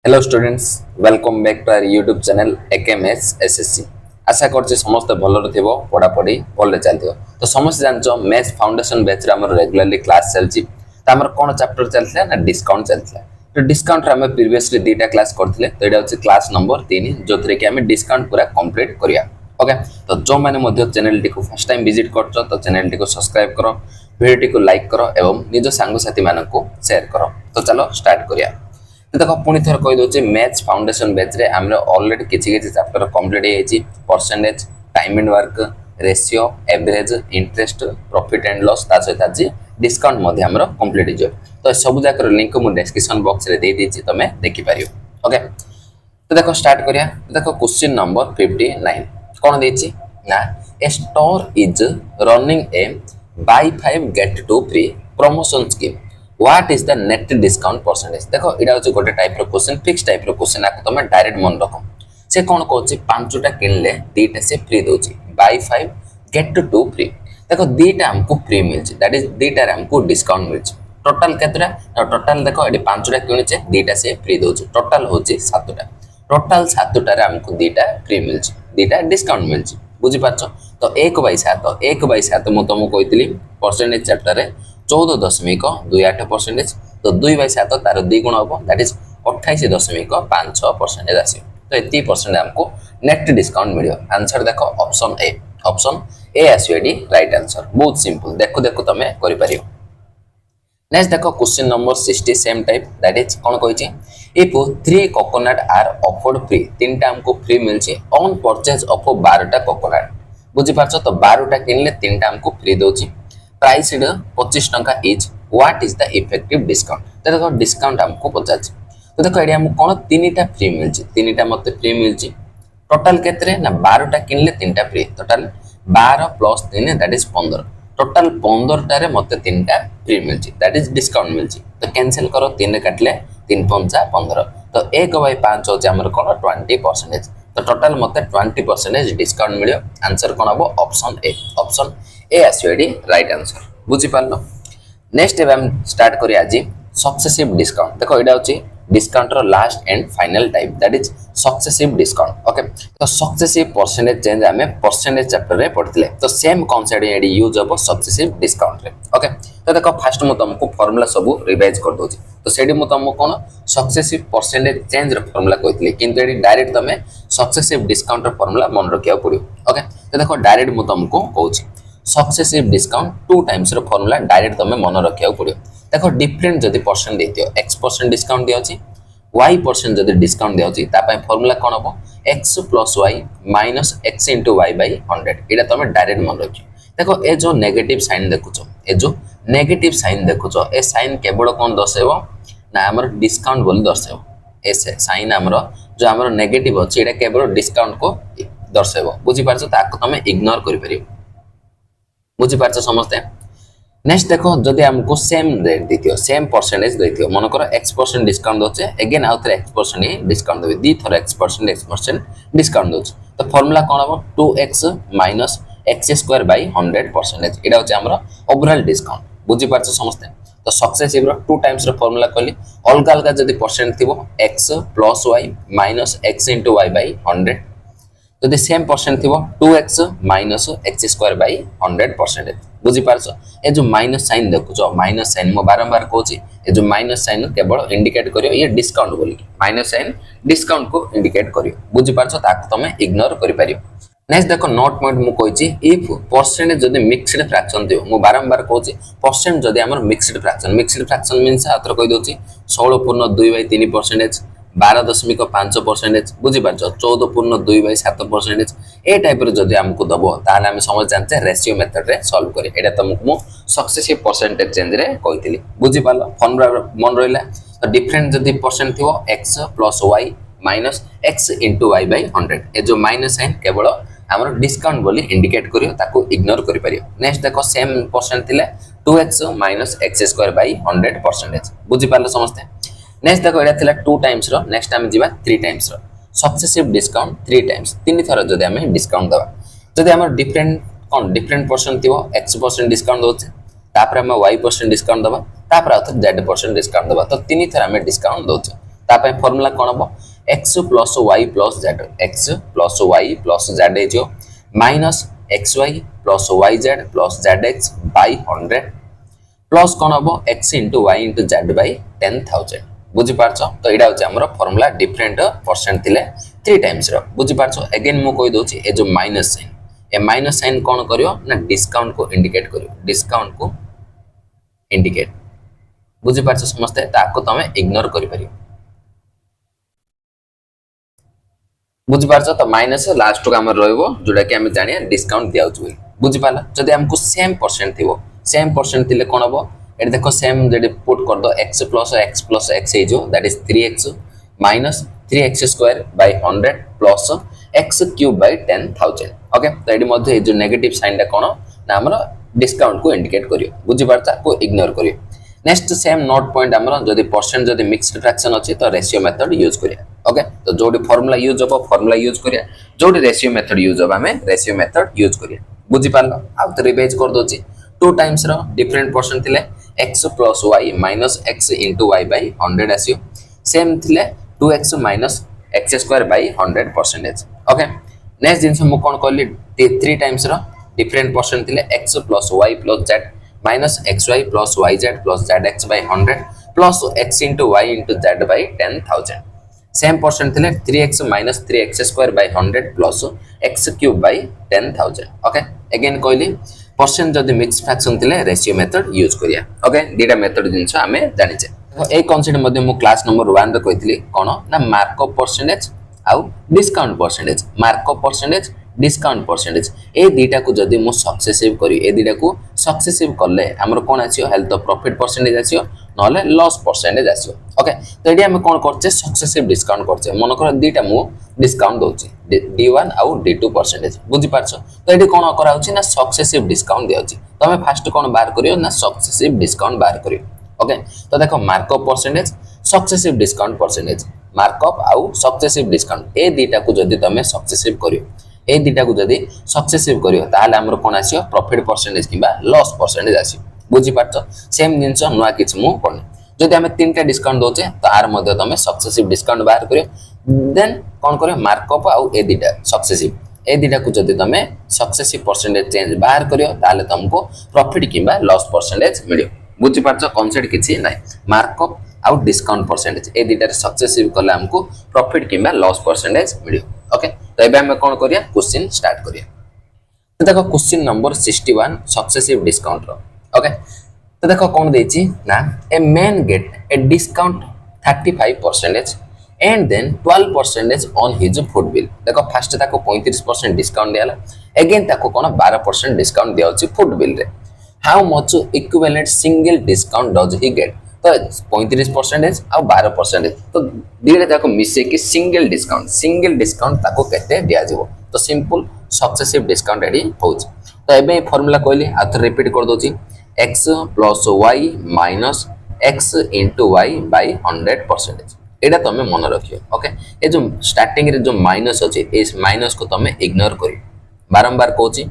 Hello students welcome back to our YouTube channel AKMS SSC. आशा करछि समस्त भलर थिबो पढा पढी भल चलथिबो। तो समस्त जानचो मैथ्स फाउंडेशन बैच रे हमर रेगुलरली क्लास चलछि। त हमर कोन चैप्टर चलथिला ना डिस्काउंट चलथिला। तो डिस्काउंट रे हम प्रीवियसली दुईटा क्लास करथिले। तो एटा होछि क्लास नंबर 3 जोथरे कि हम डिस्काउंट पूरा कंप्लीट करिया। ओके तो जो माने मध्य चैनल टी को फर्स्ट टाइम विजिट करछो तो चैनल टी को सब्सक्राइब करो, वीडियो टी को लाइक करो एवं निज सांग साथी मानको शेयर करो। तो चलो स्टार्ट करिया। तो देखो पुणी थर कहि दोचे मैथ्स फाउंडेशन बैच रे हमरे ऑलरेडी किछि किछि चैप्टर कंप्लीट हे छि। Percentage, time and work, ratio, average, interest, profit and loss ता सहित आज डिस्काउंट मध्ये हमरो कंप्लीट हिजो। तो सब जाकर लिंक मु डिस्क्रिप्शन बॉक्स रे दे दी छि, तमे देखि पारियो। ओके तो देखो स्टार्ट करिया। देखो क्वेश्चन नंबर 59 कोन देछि ना a store is running a buy 5 get 2 free promotion scheme what is the net discount percentage. देखो इडा होचे गोटे टाइप रो क्वेश्चन, फिक्स टाइप रो क्वेश्चन आको तमे डायरेक्ट मन रखो। से कोन कहछि पांचटा किनले दीटा से फ्री दोछि, बाय 5 गेट 2 फ्री। देखो दीटा हमको फ्री मिलछि, दैट इज दीटा रे हमको डिस्काउंट मिलछि। टोटल केतरा टोटल देखो एडी पांचटा किनछे दीटा से फ्री दोछि, टोटल होछि 7टा। टोटल 7टा रे हमको दीटा फ्री मिलछि, दीटा डिस्काउंट मिलछि। बुझि पाछो तो 1/7 मु तुमको कहितली परसेंटेज चैप्टर रे 14.28%। तो 2/7 तार 2 गुण हम दैट इज 28.56% आसे। तो एती परसेंट हमको नेट डिस्काउंट मिलियो। आंसर देखो ऑप्शन ए। ऑप्शन ए आसीएडी राइट आंसर। बहुत सिंपल, देखो देखो तमे करि परियो। नेक्स्ट देखो question number 60 same type, that is कोन कहिछि if 3 coconut are offered free, तीनटा हमको फ्री मिलछि ऑन परचेज ऑफ 12टा कोकोनट। बुझि पाछो तो 12टा किनले तीनटा हमको फ्री दोछि, प्राइस 25 टंका is what is the effective discount. तो देखो डिस्काउंट हमको 50। तो देखो एडी हमको कोन तीनटा फ्री मिलछि, तीनटा मते फ्री मिलछि। टोटल केतरे ना 12टा किनले तीनटा फ्री, total 12 plus 3 that is 15। Total 15टा रे मते तीनटा फ्री मिलछि, दैट इज डिस्काउंट मिलछि। तो कैंसिल करो, 3 काटले 3 पंचा 15। तो 1/5 होछि हमर कोन 20%। तो टोटल मते 20% डिस्काउंट मिलियो। आंसर कोन हबो ऑप्शन ए। ऑप्शन ए आसीएडी राइट आंसर। बुझि पारलो। नेक्स्ट हम स्टार्ट करी आज सक्सेसिव डिस्काउंट। देखो एडा होछि डिस्काउंट रो last and final type, that is successive discount. Okay तो सक्सेसिव परसेंटेज चेंज हमें परसेंटेज चैप्टर रे पढ़थिले। तो सेम कांसेप्ट एडी यूज हो सक्सेसिव डिस्काउंट रे। ओके तो देखो फर्स्ट मु तुमको फार्मूला सब रिवाइज कर दोछि। तो सेडी मु तुमको कोन सक्सेसिव परसेंटेज चेंज रो फार्मूला कहितले, किंतु एडी डायरेक्ट तमे सक्सेसिव डिस्काउंट रो फार्मूला मन रखिया पड़ियो। ओके तो देखो डायरेक्ट मु तुमको कहूछि सक्सेसिव डिस्काउंट 2 टाइम्स रो फार्मूला डायरेक्ट तमे मन रखिया पड़ियो। देखो डिफरेंट जदि परसेंट देतियो x% डिस्काउंट दियोछि, y% जदि डिस्काउंट दियोछि ता पय फार्मूला कोन हबो x + y - x * y / 100। एटा तमे डायरेक्ट मन रखियो। देखो ए जो नेगेटिव साइन देखुछो, ए जो नेगेटिव साइन देखुछो, ए साइन केवल कोन दर्शाइबो ना हमर डिस्काउंट बोली दर्शाइबो। ए साइन हमर जो हमर नेगेटिव अछि एटा केवल डिस्काउंट को दर्शाइबो। बुझि पारछो, ताको तमे इग्नोर करि परियो। बुझि पारछो समझते। नेक्स्ट देखो जदि हमको सेम रेट देथियो, सेम परसेंटेज देथियो, मन करो x% डिस्काउंट दोचे, अगेन आउ थरे x% ही डिस्काउंट देबे, दी थरे x% डिस्काउंट दोचे। तो फार्मूला कोन हबो 2x - x² / 100%। एडा होचे हमरो ओवरऑल डिस्काउंट। बुझि पारछो समझते। तो सक्सेसिव रो 2 टाइम्स रो फार्मूला कहली, अलगा अलगा जदि परसेंट थिबो x + y - x * y / 100। जदि सेम परसेंट थिबो 2x - x² / 100%। बुझि पारछो ए जो माइनस साइन देखुछो, माइनस साइन मो बारंबार कहूची, ए जो माइनस साइन केवल इंडिकेट करियो ये डिस्काउंट बोली, माइनस साइन डिस्काउंट को इंडिकेट करियो। बुझि पारछो, ताको तमे इग्नोर करि पारियो। नेक्स्ट देखो नोट पॉइंट मु कहिची इफ परसेंटेज जदि मिक्स्ड फ्रैक्शन दियो, मु बारंबार कहूची परसेंट जदि हमर मिक्स्ड फ्रैक्शन मींस आतर कहि दोची 16.2/3%, 12.5%। बुझि पारछो 14.2/7%। ए टाइप रो जदि हमको दबो ताले हम समझ जानते रेशियो मेथड रे सॉल्व करे। एटा तुमको मु सक्सेसिव परसेंटेज चेंज रे कहितली। बुझि पालो फॉर्मूला मन रहिला। तो डिफरेंट जदि परसेंट थिबो x + y - x * y / 100। ए जो माइनस साइन केवल हमर डिस्काउंट बोली इंडिकेट करियो, ताको इग्नोर करि परियो। नेक्स्ट देखो सेम परसेंट थिले 2x - x² / 100%। बुझि पालो समझते। नेक्स्ट देखो एटा थिला 2 टाइम्स रो, नेक्स्ट हम जिबा 3 टाइम्स रो। सक्सेसिव डिस्काउंट 3 टाइम्स, 3 थरा जदि हम डिस्काउंट दबा, जदि हमर डिफरेंट परसेंट थिबो x% डिस्काउंट दोचे, तापर हम y% डिस्काउंट दबा, तापर आउ z% डिस्काउंट दबा। तो 3 थरा हम डिस्काउंट दोचे। तापे फॉर्मूला कोन हबो x plus y plus z x plus y plus z हे जो minus xy plus yz plus zx by 100 plus कोन हबो x into y into z by 10,000 बुझी पारछो तो एडा होचे हमर फार्मूला डिफरेंट परसेंट थिले 3 टाइम्स रो बुझी पारछो अगेन मु कहि दोची ए जो माइनस साइन ए माइनस साइन कोन करियो ना डिस्काउंट को इंडिकेट करियो डिस्काउंट को इंडिकेट बुझी पारछो समझते ताको तमे इग्नोर करि परियो बुझी पारछो तो माइनस लास्ट को हमर रहइबो जोडा कि हम जानिया डिस्काउंट दियाउ छु बुझी पाला जदि हमको सेम परसेंट थिबो सेम परसेंट थिले कोन हबो एट देखो सेम जदि पुट कर दो x plus x हे जो that is 3x minus 3x square by 100 plus x cube by 10,000 okay तो एडी मध्ये ए जो नेगेटिव साइन दा कोन ना हमर डिस्काउंट को इंडिकेट करियो बुझी पारता को इग्नोर करियो नेक्स्ट सेम नोट पॉइंट हमर जदि परसेंट जदि मिक्स्ड फ्रैक्शन अछि तो रेशियो मेथड यूज करिया ओके तो जोडी फार्मूला यूज हो फार्मूला यूज करिया जोडी रेशियो मेथड यूज हो हमें रेशियो मेथड यूज करिया बुझी पारलो आ तो रिवाइज कर दोची 2 टाइम्स रो डिफरेंट परसेंट थिले x plus y minus x into y by 100 आसियो सेम थिले 2x minus x square by 100 percentage okay next जिंस मु कोन कहली 3 टाइम्स रो डिफरेंट परसेंट थिले x plus y plus z minus xy plus yz plus zx by 100 plus x into y into z by 10,000 same percent थिले 3x minus 3x square by 100 plus x cube by 10,000 okay again कहली percent जदि mix fraction थिले ratio method use करिया okay डीटा method जिंस हमें जानि छे ए concept मध्ये मु क्लास नंबर 1 रे कहितली कोन ना मार्कअप परसेंटेज आउ discount percentage markup percentage discount percentage ए दीटा को जदि मु सक्सेसिव करी ए दीटा को सक्सेसिव करले हमर कोन आसियो हेल्थ प्रॉफिट परसेंटेज आसियो नले लॉस परसेंटेज आसियो ओके तो एडी हम कोन करछे सक्सेसिव डिस्काउंट करछे मन कर दीटा मु डिस्काउंट दोछि D1 आउ D2 परसेंटेज बुझी पारछो तो एडी कोन करा होछि ना सक्सेसिव डिस्काउंट दियोछि तो हम फर्स्ट कोन बाहर करियो ना सक्सेसिव डिस्काउंट बाहर करियो ओके तो देखो markup percentage successive discount percentage markup आउ सक्सेसिव डिस्काउंट ए दीटा को जदि तमे सक्सेसिव करियो ए दीटा को जदि सक्सेसिव करियो ताले हमर कोन आसियो प्रॉफिट परसेंटेज किबा लॉस परसेंटेज आसियो बुझी पारछो सेम जिंस नुवा किछ मु कोन जदि हम तीनटा डिस्काउंट दोचे तो आर मध्ये तमे सक्सेसिव डिस्काउंट बाहर करियो देन कोन करियो मार्कअप आउ ए दीटा सक्सेसिव ए दीटा को जदि तमे सक्सेसिव परसेंटेज चेंज बाहर करियो ताले तुमको प्रॉफिट किबा लॉस परसेंटेज मिलियो बुझी पारछो कांसेप्ट किछि नै मार्कअप आउ डिस्काउंट परसेंटेज ए दीटा सक्सेसिव कले हमको प्रॉफिट किबा लॉस परसेंटेज मिलियो ओके तो एबे हम कोन करिया क्वेश्चन स्टार्ट करिया तो देखो क्वेश्चन नंबर 61 सक्सेसिव डिस्काउंट रो ओके तो देखो कोन देछि ना a man get a discount 35% and then 12% on his food bill देखो फर्स्ट ताको 35% डिस्काउंट दियाला अगेन ताको कोन 12% डिस्काउंट दियाउछि फूड बिल रे how much equivalent single discount does he get तो 35% आ 12% तो दीडे ताको मिसे कि सिंगल डिस्काउंट ताको केते दिया जेबो तो सिंपल सक्सेसिव डिस्काउंट रेडी होउछ तो एबे फार्मूला कहली आ तो रिपीट कर दोची x plus y minus x into y by 100% एडा तमे मन रखियो ओके ए जो स्टार्टिंग रे जो माइनस अछि इस माइनस को तमे इग्नोर करियो बारंबार कहूची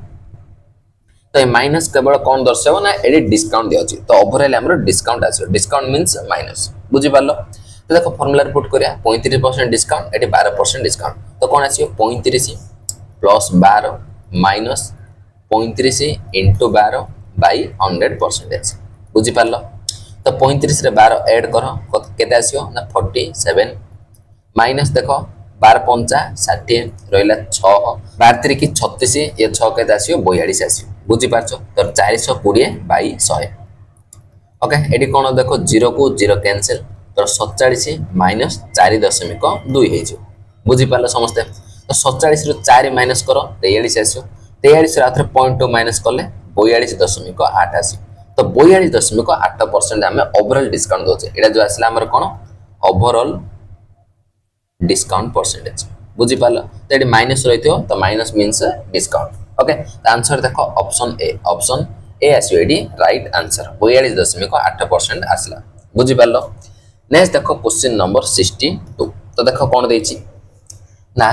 तो माइनस केवल कौन दर्शाव ना एडी डिस्काउंट दिया तो ओवरऑल हमरो डिस्काउंट आछो डिस्काउंट मींस माइनस बुझी पारलो तो देखो फार्मूला पुट करिया 35% डिस्काउंट एडी 12% डिस्काउंट तो कोन आछियो 35 प्लस 12 माइनस 35 into 12 बाय 100% बुझी पारलो तो 35 रे 12 ऐड करो केते आछियो ना 47 माइनस देखो 12 पंचा 60 रहिला 6 12 3 की 36 ये 6 केते आछियो 42 आछियो बुझी पारछो तो 420 बाय 100 ओके एडी कोन देखो 0 को 0 कैंसिल तो 47 माइनस 4.2 हे जो बुझी पारलो समझते तो 47 रु 4 माइनस करो 43 आछियो 43 रे आथरे 0.2 माइनस करले 42.8 आछियो तो 42.8% हमें ओवरऑल डिस्काउंट दोचे एडा जो आसला हमर कोन ओवरऑल डिस्काउंट परसेंटेज बुझी पारलो तो एडी माइनस रहितो तो माइनस मींस डिस्काउंट ओके तो आंसर देखो ऑप्शन ए आसियो एडी राइट आंसर 42.8% आसला बुझी पारलो नेक्स्ट देखो क्वेश्चन नंबर 62 तो देखो कोन देछि ना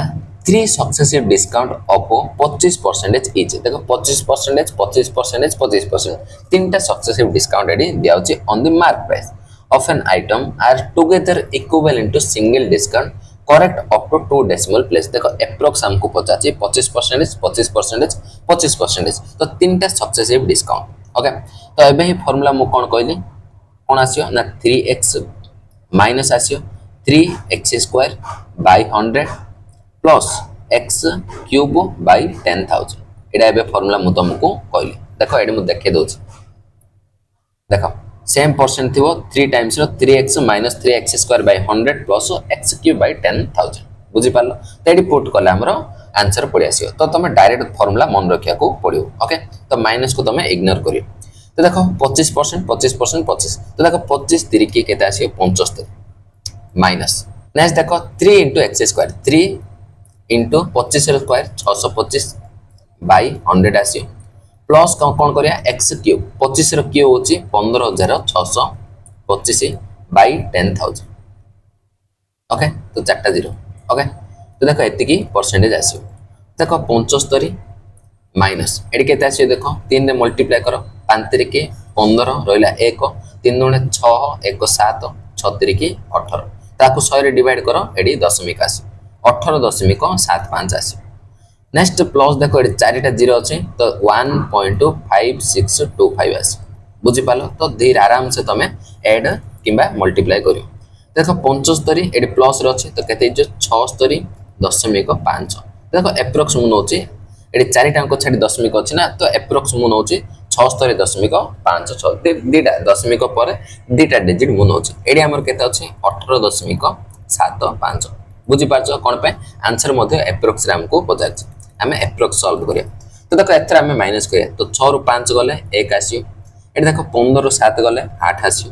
3 सक्सेसिव डिस्काउंट ऑफ 25% इच देखो 25% 25% 25% तीनटा सक्सेसिव डिस्काउंट एडी दियाउछि on the mark price of an item are together equivalent to single discount correct up to 2 decimal place देखो approx हमको पचाची 25% 25% 25% तो तीनटा सक्सेसिव डिस्काउंट ओके तो एबे ही फार्मूला मु कोन कहली कोन आसियो ना 3x minus आसियो 3x² by 100 plus x cube by 10,000 एडा एबे फार्मूला मु तुमको कहली देखो एडे मु देखे दोछ देखो सेम परसेंट थी 3 टाइम्स रो 3x minus 3x² by 100 plus x cube by 10,000 बुझी पालो तो एडी पुट कले हमरो आंसर पड़ी आसियो तो तुम डायरेक्ट फार्मूला मन रखिया को पड़ियो ओके तो माइनस को तुम इग्नोर करियो तो देखो 25% 25% 25 तो देखो 25 3 की केते आसियो 75 माइनस नेक्स्ट देखो 3 x² 3 25 रो स्क्वायर 625 by 100 आसियो प्लस कौन करिया x क्यूब 25 रो क्यूब होची 15625 by 10,000 ओके तो चारटा जीरो ओके तो देखो एति की परसेंटेज आसियो देखो 75 माइनस एडी केते आसियो देखो 3 रे मल्टीप्लाई करो 5 3 के 15 रहला 1 3 दुणे 6 1 7 6 3 के 18 ताको 100 रे डिवाइड करो एडी दशमिक आसियो 18.75 आसियो नेक्स्ट प्लस देखो ये चारिटा जीरो अच्छे तो 1.5625 आस बुझी पालो तो धीरे आराम से तुम ऐड किंबा मल्टीप्लाई करियो देखो 75 ये प्लस रे अच्छे तो केते 76.5 देखो एप्रोक्स मु नोची ये चारिटा को छाड़ी दशमिक अच्छी ना तो एप्रोक्स मु नोची 76.56 दीटा दशमिक पर दीटा डिजिट मु नोची एडी हमर केते अच्छे 18.75 बुझी पारछ कोन पे आंसर मध्ये एप्रोक्स रे हमको पचार आमे एप्रोक्स सॉल्व करिया तो देखो एथरा आमे माइनस करिया तो 6 रु 5 गले 1 आसियो एडी देखो 15 रु 7 गले 8 आसियो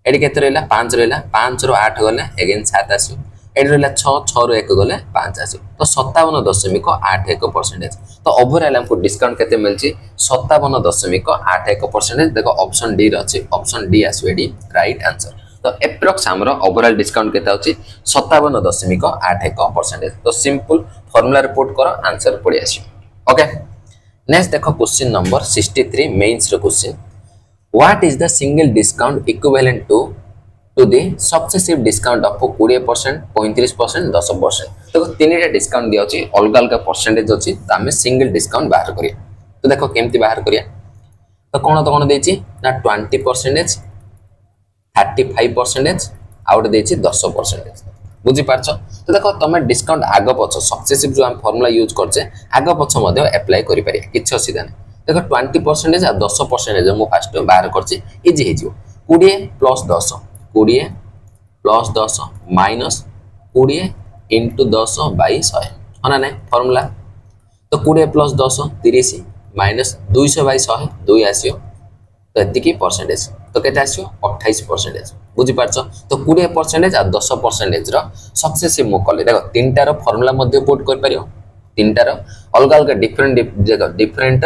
एडी केते रहला 5 रहला 5 रु 8 गले अगेन 7 आसियो एडी रहला 6 6 रु 1 गले 5 आसियो तो 57.81% तो ओवरऑल हमको डिस्काउंट केते मिलची 57.81% देखो ऑप्शन डी रे अछि ऑप्शन डी आसियो एडी राइट आंसर तो एप्रोक्स हमरो ओवरऑल डिस्काउंट केता होची 57.81% तो सिंपल फार्मूला रिपोर्ट करो आंसर पड़ी आसी ओके नेक्स्ट देखो क्वेश्चन नंबर 63 मेंस रो question what is the single discount equivalent to the successive discount of 20% 35% 10% देखो तीनटा डिस्काउंट दिया होची अलग अलग परसेंटेज होची तो हमें सिंगल डिस्काउंट बाहर करिया तो देखो केमती बाहर करिया तो कोन देची ना 20% 35% आउट देछि 10% बुझी पारछ तो देखो तुम डिस्काउंट आग पछ सक्सेसिव जो हम फार्मूला यूज करछे आग पछ मध्ये अप्लाई करि पारे किछ असुविधा नै देखो 20% आ 10% जो मु फास्ट बाहर करछि इजी हे जिवो 20 plus 10 20 plus 10 minus 20 into 10 by 100 हना नै फार्मूला तो 20 प्लस 10 30 माइनस 200 बाय 100 2 आसियो तो एति की परसेंटेज तो केते आसियो 28% बुझी पारछ तो 20% आ 10% रो सक्सेसिव मु कले देखो तीनटा रो फार्मूला मध्ये पुट कर परियो तीनटा रो अलग अलग डिफरेंट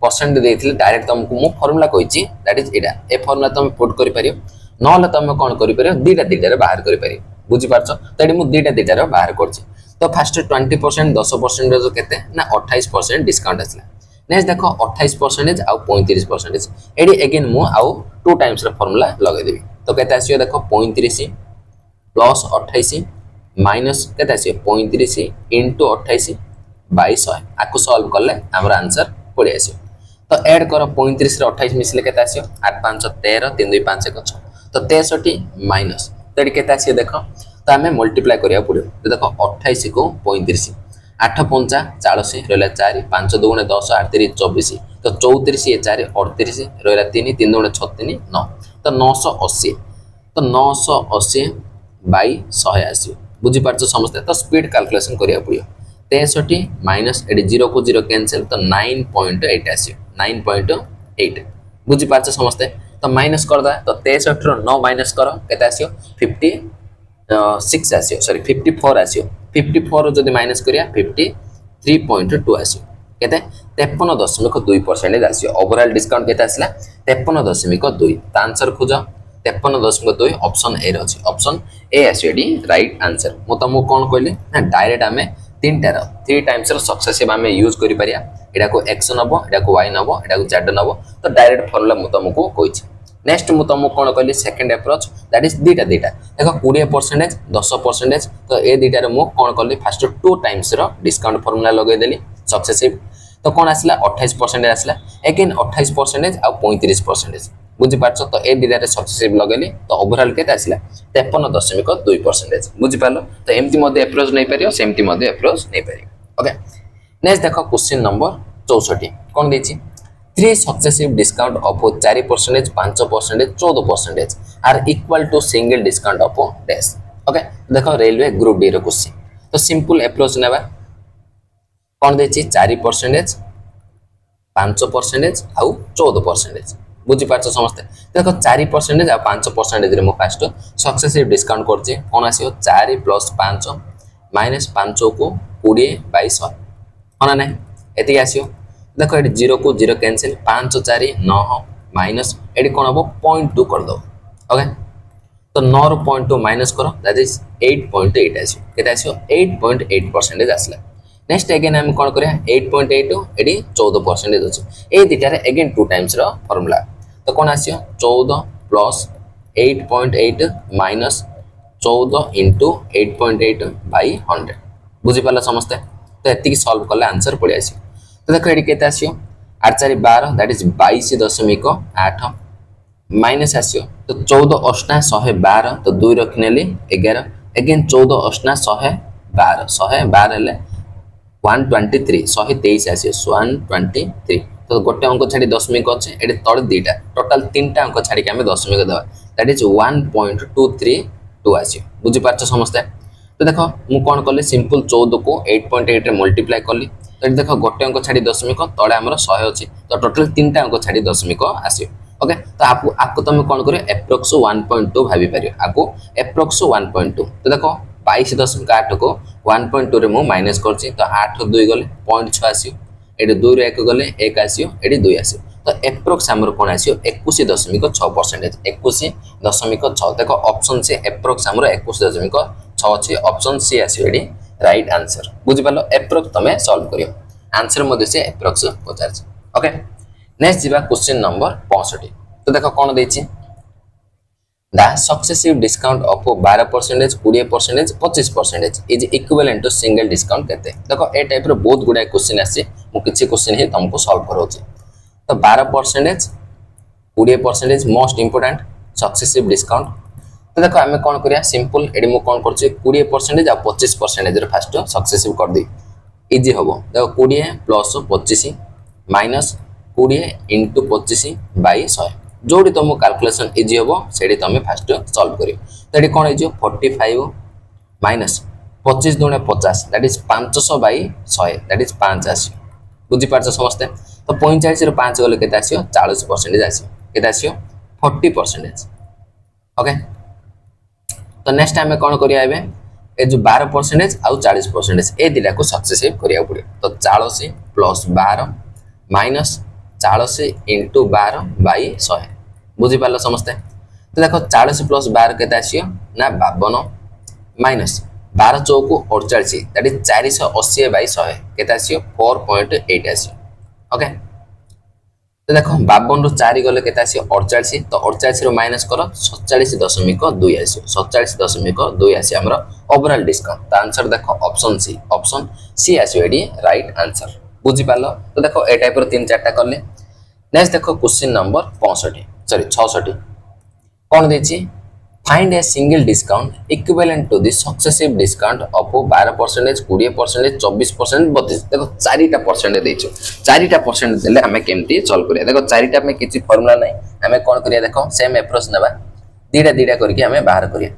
परसेंट देथिले डायरेक्ट तुमको मु फार्मूला कहिची दैट इज एडा ए फार्मूला तुम पुट कर परियो नहले तुम कोन करि परियो दीटा रे बाहर करि परियो बुझी पारछ तो एडी मु दीटा रे बाहर करछि तो फर्स्ट 20% 10% रो केते ना 28% डिस्काउंट आसला नेक्स्ट देखो 28% आउ 35% एडी अगेन मु आउ 2 टाइम्स रो फार्मूला लगे देबी तो केते आसियो देखो 35 प्लस 28 माइनस केते आसियो 35 इनटू 28 बाय 100 आकु सॉल्व करले हमर आंसर पड़ी आसियो तो ऐड करो 35 रे 28 मिसले केते आसियो 8 5 13 3 2 5 1 6 तो 63 माइनस तो एडी केते आसियो देखो तो हमें मल्टीप्लाई करिया पड़ियो तो देखो 28 को 35 8 5 40 रहला 4 5 2 10 8 3 24 तो 34 ये 4 38 रहला 3 3 2 36 9 तो 980 तो 980 बाय 100 आसियो बुझी पारछ समस्त तो स्पीड कैलकुलेशन करिया पड़ियो 63 माइनस एडी 0 को 0 कैंसिल तो 9.8 आसियो 9.8 बुझी पारछ समस्त तो माइनस कर दा तो 63 रो 9 माइनस करो केते आसियो 56 आसियो सॉरी 54 आसियो 54 रो जदी माइनस करिया 53.2 आसियो केते 53.2% आसियो ओवरऑल डिस्काउंट केते आसला 53.2 तो आंसर खोजो 53.2 ऑप्शन ए रे अछि option A आसियो D right answer मु तमु कोन कहली ना डायरेक्ट हमें तीनटा रो 3 टाइम्स रो सक्सेसिव हमें यूज करि परिया एडा को x नबो एडा को y नबो एडा को z नबो तो डायरेक्ट फार्मूला मु तमको कहिछि नेक्स्ट मु तुमको कौन कहली सेकंड अप्रोच दैट इज दीटा दीटा देखो 20% 10% तो ए दीटा रे मु कौन कहली फर्स्ट 2 टाइम्स रो डिस्काउंट फार्मूला लगे देली सक्सेसिव तो कौन आसला 28% आसला अगेन 28% आ 35% बुझी पारछ तो ए दीटा रे सक्सेसिव लगेली तो ओवरऑल केते आसला 53.2% बुझी पालो तो एमती मध्ये अप्रोच नै परियो सेमती मध्ये अप्रोच नै परियो ओके नेक्स्ट देखो क्वेश्चन नंबर 64 कौन देछि 3 successive discount of 4%, 5%, 14% are equal to single discount of dash. Okay, देखो रेलवे ग्रुप डी रो क्वेश्चन तो सिंपल अप्रोच नेबा कौन देछि 4%, 5% आउ 14% बुझी पारछ समस्त देखो 4% आ 5% रे मो फास्ट सक्सेसिव डिस्काउंट करछि कोन आसीओ 4 + 5 - 5 को 20/100 होना नै एति आसीओ देखो ये 0 को 0 कैंसिल 5 4 9 माइनस ये कौन हम 0.2 कर दो ओके तो 9 रो 0.2 माइनस करो दैट इज 8.8 आसी केते आसी 8.8% आसला नेक्स्ट अगेन हम कौन करिया 8.8 एडी 14% अछि ए दिटा रे अगेन 2 टाइम्स रो फार्मूला तो कौन आसी 14 + 8.8 माइनस 14 * 8.8/100 बुझी पाला समस्त तो एति की सॉल्व करले आंसर पड़ी आसी तो देखो ये केते आसियो 8 4 12 दैट इज 22.8 माइनस आसियो तो 14 8 112 तो 2 रखनेली 11 अगेन 14 8 112 हेले 123 123 आसियो 123 तो गोटे अंक छाड़ी दशमिक अछि एडी तळे दीटा टोटल तीनटा अंक छाड़ी के हम दशमिक देबा दैट इज 1.232 आसियो बुझी पारछ समस्त तो देखो मु कोन करले सिंपल 14 को 8.8 रे मल्टीप्लाई करली तो देखो गोटे अंक छाड़ी दशमिक तले हमर 100 अछि तो टोटल तीनटा अंक छाड़ी दशमिक आसियो ओके तो आपको तुम कौन करियो एप्रोक्स 1.2 भाबी परियो आपको एप्रोक्स 1.2 तो देखो 22.8 को 1.2 रे मु माइनस करछि तो 8 2 गले 0.6 आसियो एडी 2 रे 1 गले 1 आसियो एडी 2 आसियो तो एप्रोक्स हमर कोन आसियो 21.6% 21.6 देखो ऑप्शन से एप्रोक्स हमर 21.6 अछि ऑप्शन सी आसियो एडी राइट आंसर बुझि पालो एप्रोक्स तमे सॉल्व करियो आंसर मध्ये से एप्रोक्स पचार ओके नेक्स्ट जीवा क्वेश्चन नंबर 65 तो देखो कोन देछि the successive discount of 12% 20% 25% is equivalent to single discount केते देखो ए टाइप रो बहुत गुडा क्वेश्चन आसी मु किछि क्वेश्चन ही तुमको सॉल्व करोछि तो 12% 20% मोस्ट इंपोर्टेंट सक्सेसिव डिस्काउंट तो देखो हमें कौन करिया सिंपल एडी मु कौन करछि 20% आ 25% रे फर्स्ट सक्सेसिव कर दी इजी होबो देखो 20 + 25 माइनस 20 * 25/100 जोडी तुम कैलकुलेशन इजी होबो सेडी तुम फर्स्ट सॉल्व करियो तो एडी कोन हिजो 45 minus 25 * 50 that is 500/100 that is 5 आसी बुझी पारछ समस्त तो 45 रो 5 गले केते आसीयो 40% आसीयो केते आसीयो 40% ओके तो नेक्स्ट हमें कौन करिया एबे ए जो 12% आउ 40% ए दिला को सक्सेसिव करिया पड़े तो 40 + 12 माइनस 40 * 12/100 बुझी पालो समस्त तो देखो 40 + 12 केते आसियो ना 52 माइनस 12 चौको 48 दैट इज 480/100 केते आसियो 4.8 आसियो ओके तो देखो 52 रो 4 गले केते आसियो 48 तो 48 रो माइनस करो 47.2 आसियो 47.2 आसियो हमरो ओवरऑल डिस्काउंट तो आंसर देखो ऑप्शन सी आसियो एडी राइट आंसर बुझी पालो तो देखो ए टाइप रो 3 4टा करले नेक्स्ट देखो क्वेश्चन नंबर 66 कोन देछि find a single discount equivalent to the successive discount of 12% 20% 24% 32 देखो 4टा परसेंट देइछो 4टा परसेंट देले हमें केमती सॉल्व करिया देखो 4टा में किछि फार्मूला नै हमें कोन करिया देखो सेम अप्रोच नबा दीटा करके हमें बाहर करिया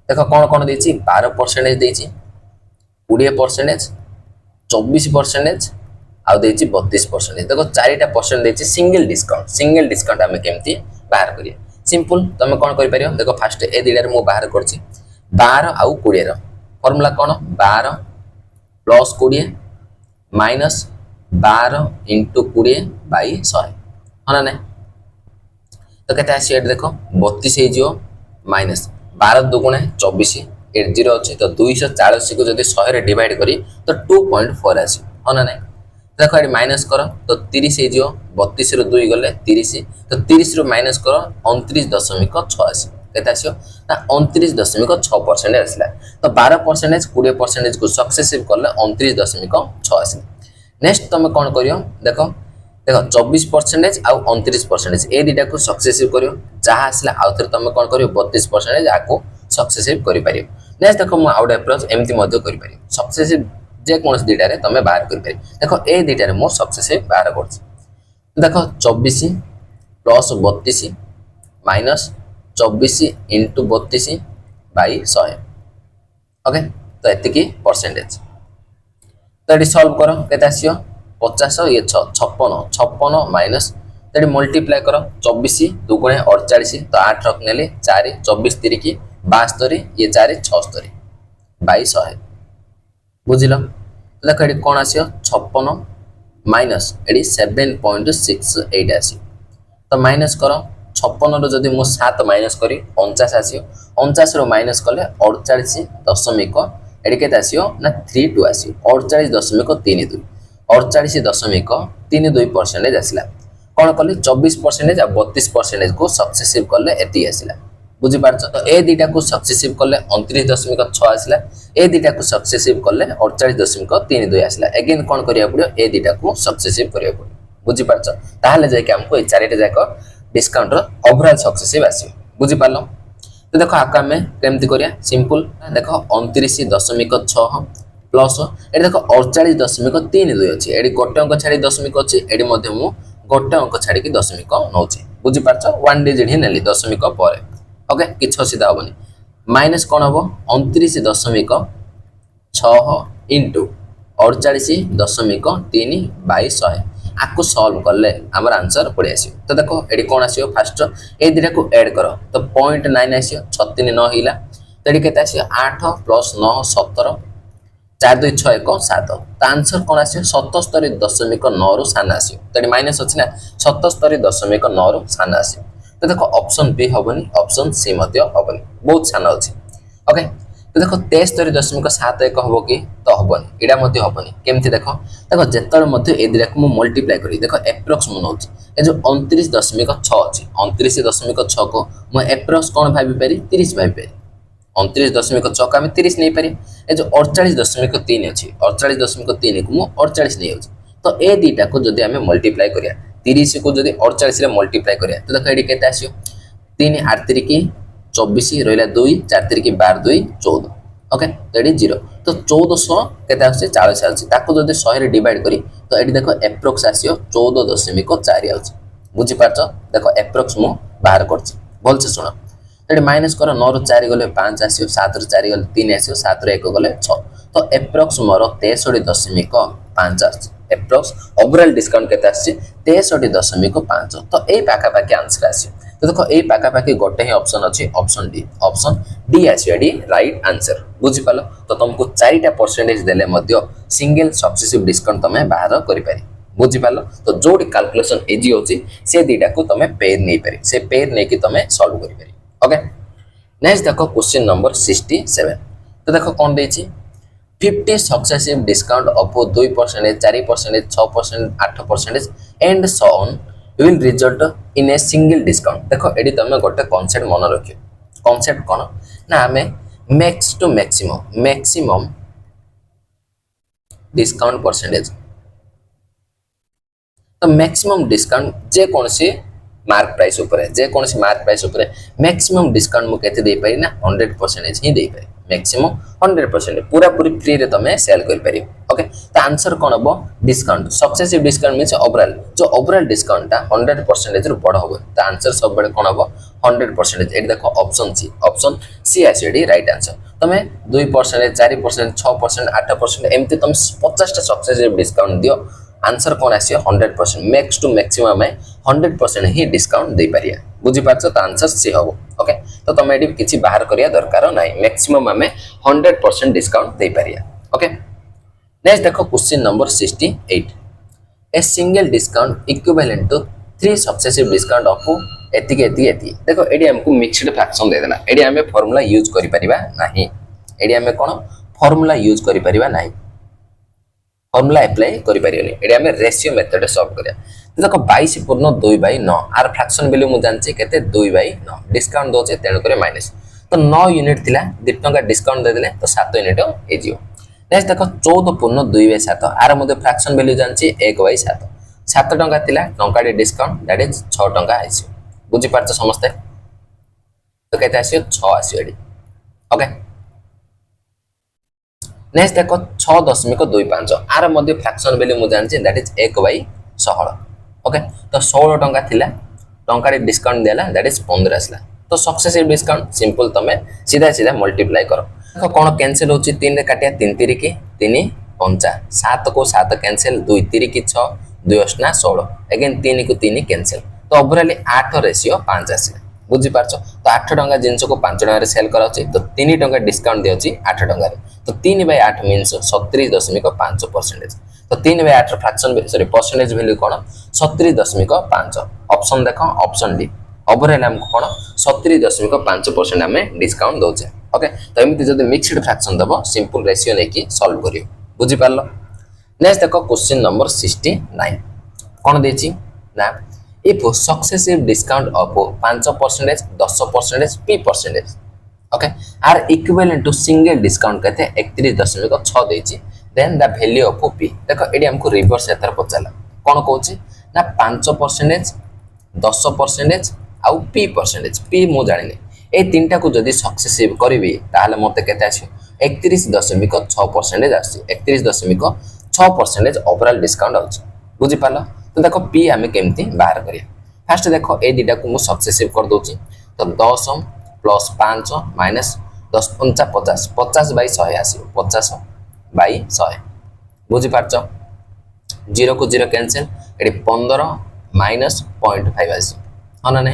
देखो कोन देछि 12% देछि 20% 24% आ देछि 32% देखो 4टा परसेंट देछि सिंगल डिस्काउंट हमें केमती बाहर करिया सिंपल तुम कौन कर पारियो देखो फास्ट ए दिडा रे मु बाहर करछि 12 आउ 20 रो फार्मूला कोन 12 + 20 माइनस 12 * 20/100 हना नै तो केते आसी देखो 32 हे जियो माइनस 12 दुगुणे 24 एट 0 अछि तो 240 को जदी 100 रे डिवाइड करी तो 2.4 आसी हना नै देखो ये माइनस कर तो 30 हो 32 रु 2 गले 30 तो 30 रु माइनस कर 29.86 केते आसियो ना 29.6% आसला तो 12% 20% को सक्सेसिव करले 29.6 नेक्स्ट तुम कौन करियो देखो देखो 24% आउ 29% ए दुटा को सक्सेसिव करियो जहाँ आसला आउ थे तुम कौन करियो 32% आपको सक्सेसिव करि पारियो नेक्स्ट देखो मु आउट अप्रोच एमती मध्य करि पारियो सक्सेसिव जे कोनस दुटा रे तुम बाहर करि पारियो देखो ए दुटा रे मु सक्सेसिव बाहर करछि देखो 24 plus 32 minus 24 into 32 by 100 okay तो एतिकी परसेंटेज तो ये सॉल्व करो केते आसियो 50 ये 56 माइनस तो मल्टीप्लाई करो 24 दुगुणे 48 तो 8 रख नेले 4 24 3 की 72 ये 4 76 बाई 100 बुझिल देखो ये कौन आसियो 56 माइनस ये 7.68 आसियो तो माइनस करो 56 रो जदि मु 7 माइनस करी 49 आसियो 49 रो माइनस कले 48 दशमिक एडी केते आसियो ना 32 आसियो 48.32 48.32% आसिला कोन कले 24% आ 32% को सक्सेसिव कले एती आसिला बुझि पारछ तो ए दुटा को सक्सेसिव कले 29.6 आसिला ए दुटा को सक्सेसिव कले 48.32 आसिला अगेन कोन करिया पड़ियो ए दुटा को सक्सेसिव करिया पड़ियो बुझि पारछ ताहाले जाय के हमको ए चारिटा जाको डिस्काउंट रो ओवरऑल सक्सेसिव आसियो बुझि पारलो तो देखो आका में केमती करिया सिंपल देखो 29.6 प्लस ए देखो 48.32 अछि एडी गोटे अंक छाडी दशमिक अछि एडी मध्ये मु गोटे अंक छाडी की दशमिक नौछि बुझि पारछ वन डिजिट ही नेली दशमिक परे ओके किछ सीधा होबनी माइनस कोन हबो 29.6 इंटू 48.3 बाई 100 आपको सॉल्व करले हमर आंसर पड़े आसियो तो देखो एडी कोन आसियो फर्स्ट ए दिटा को ऐड करो तो 0.9 आसियो 36 9 हिला तो एडी केते आसियो 8 प्लस 9 17 4 2 6 1 7 तो आंसर कोन आसियो 77.9 रु सान आसियो तो एडी माइनस अछि ना 77.9 रु सान आसियो तो देखो ऑप्शन बी हबनी ऑप्शन सी मध्य हबनी बहुत सान अछि ओके तो देखो 73.71 हबो कि तो हबनी एडा मध्य हबनी केमथि देखो देखो जेतर मध्य ए दिरा को मल्टीप्लाई करी देखो एप्रोक्स मु नउछि ए जो 29.6 अछि 29.6 को मु एप्रोक्स कोन भाबी पारी 30 भाबी पारी 29.6 को हम 30 नै पारी ए जो 48.3 अछि 48.3 को मु 48 नै अछि तो ए दुटा को जदी हम मल्टीप्लाई करिया 30 को जदी 48 रे मल्टीप्लाई करिया तो देखो एडी केते आसियो 3 8 3 की 24 रहिला 2 4 3 की 12 2 14 ओके तो एडी 0 तो 1400 केते आसी 40 आसी ताको जदी 100 रे डिवाइड करी तो एडी देखो एप्रोक्स आसियो 14.4 आसी बुझि पारछ देखो एप्रोक्स मु बाहर करछि बोल से सुनो एडी माइनस करो 9 रो 4 गले 5 आसियो 7 रो 4 गले 3 आसियो 7 रो 1 गले 6 तो एप्रोक्स मोर 63.5 आसी एप्रोक्स ओवरऑल डिस्काउंट केते आसी 63.5 तो ए पाका पाके आंसर आसी तो देखो ए पाका पाके गोटे ही ऑप्शन अछि ऑप्शन डी आसी डी राइट आंसर बुझि पालो तो तुमको 4टा परसेंटेज देले मध्य सिंगल सक्सेसिव डिस्काउंट तमे बाहर करि पारी बुझि पालो तो जोडी कैलकुलेशन इजी होची से दीटा को तमे पेयर नै पारी से पेयर नै कि तमे सॉल्व करि पारी ओके नेक्स्ट देखो क्वेश्चन नंबर 67 तो देखो कोन देछि 50 successive discount of 2% 4% 6% 8% and so on will result in a single discount देखो एडी तमे गोटे कांसेप्ट मन रखियो कांसेप्ट कोन ना हमें max to maximum discount percentage तो मैक्सिमम डिस्काउंट जे कोनसी मार्क प्राइस ऊपर मैक्सिमम डिस्काउंट मु केते दे पारी ना 100% ही दे पारी मैक्सिमम 100% पूरा पूरी फ्री रे तमे सेल कर पारी ओके तो आंसर कोन हबो discount successive discount means overall जो ओवरऑल डिस्काउंट ता 100% रो बड़ होबो तो आंसर सब बड़े कोन हबो 100% एडी देखो ऑप्शन सी आसीडी राइट आंसर तमे 2% 4% 6% 8% एमते तुम 50 टा सक्सेसिव डिस्काउंट दियो आंसर कोन आसीयो 100% मैक्स टू मैक्सिमम में 100% ही डिस्काउंट दे पारिया बुझी पारछ तो आंसर सी हबो ओके तो तमे एडी किछि बाहर करिया दरकार नाही मैक्सिमम में 100% डिस्काउंट दे पारिया ओके नेक्स्ट देखो question number 68 a single discount equivalent to 3 successive discount of एती देखो एडी हमको मिक्स्ड फ्रैक्शन दे देना एडी हमें फार्मूला यूज करि परिबा नाही एडी हमें कोन फार्मूला यूज करि परिबा नाही फर्मुला अप्लाई करि परियोनी एडी हम रेशियो मेथड सॉल्व करिया तो देखो 22 पूर्ण 2/9 आर फ्रैक्शन वैल्यू मु जानछि केते 2/9 डिस्काउंट दोचे तेणु करे माइनस तो 9 यूनिट थिला 2 टंका डिस्काउंट दे देले तो 7 यूनिट हे जियो नेक्स्ट देखो 14 पूर्ण 2/7 आर मध्ये फ्रैक्शन वैल्यू जानछि 1/7 7 टंका थिला टंका डे डिस्काउंट दैट इज 6 टंका आइसो बुझि पारछ समस्त तो केते आसियो 6 आसियो एडी ओके नेक्स्ट देखो 6.25 आर मध्ये फ्रैक्शन वैल्यू मु जानछि दैट इज 1/16 ओके तो 16 टंका थिला टंका रे डिस्काउंट देला दैट इज 15 आसला तो सक्सेसिव डिस्काउंट सिंपल तमे सीधा सीधा मल्टीप्लाई करो देखो कोन कैंसिल होची 3 रे काटिया 3 3 की 3 5 7 को 7 कैंसिल 2 3 की 6 2 8 ना 16 अगेन 3 को 3 कैंसिल तो ओवरऑल 8 रेशियो 5 आसीला बुझी पारछ तो 8 टंका जिंस को 5 टंका रे सेल कराउची तो 3 टंका डिस्काउंट दियोची 8 टंका रे तो 3/8 मींस 37.5% तो 3/8 फ्रैक्शन सॉरी परसेंटेज वैल्यू कोन 37.5 ऑप्शन देखो ऑप्शन डी ओवरऑल हमको कोन 37.5% हमें डिस्काउंट दोचे ओके तो एमिति जदि मिक्स्ड फ्रैक्शन दबो सिंपल रेशियो लेकी सॉल्व करियो बुझी पारलो नेक्स्ट देखो क्वेश्चन नंबर 69 कोन देची ना if successive discount of 5%, 10%, p%, okay, are equivalent to single discount कहते हैं 31.6 देची, then the value of p देखो एडी हमको रिवर्स एथर पचाला कौन कहूची ना 5%, 10% आउ p%, p मो जानिनी ए तीनटा को जदि सक्सेसिव करिवि ताहाले मते केते आसी 31.6% आसी 31.6% ओवरऑल डिस्काउंट आउची बुझी पालो तो देखो पी हमें केमती बाहर करिया फर्स्ट देखो ए दिटा को मु सक्सेसिव कर दोची तो 10 प्लस 5 माइनस 10 50 50/100 आसीबो 50/100 बुझी पारछ 0 को 0 कैंसिल एडी 15 माइनस 0.5 आसी हना ने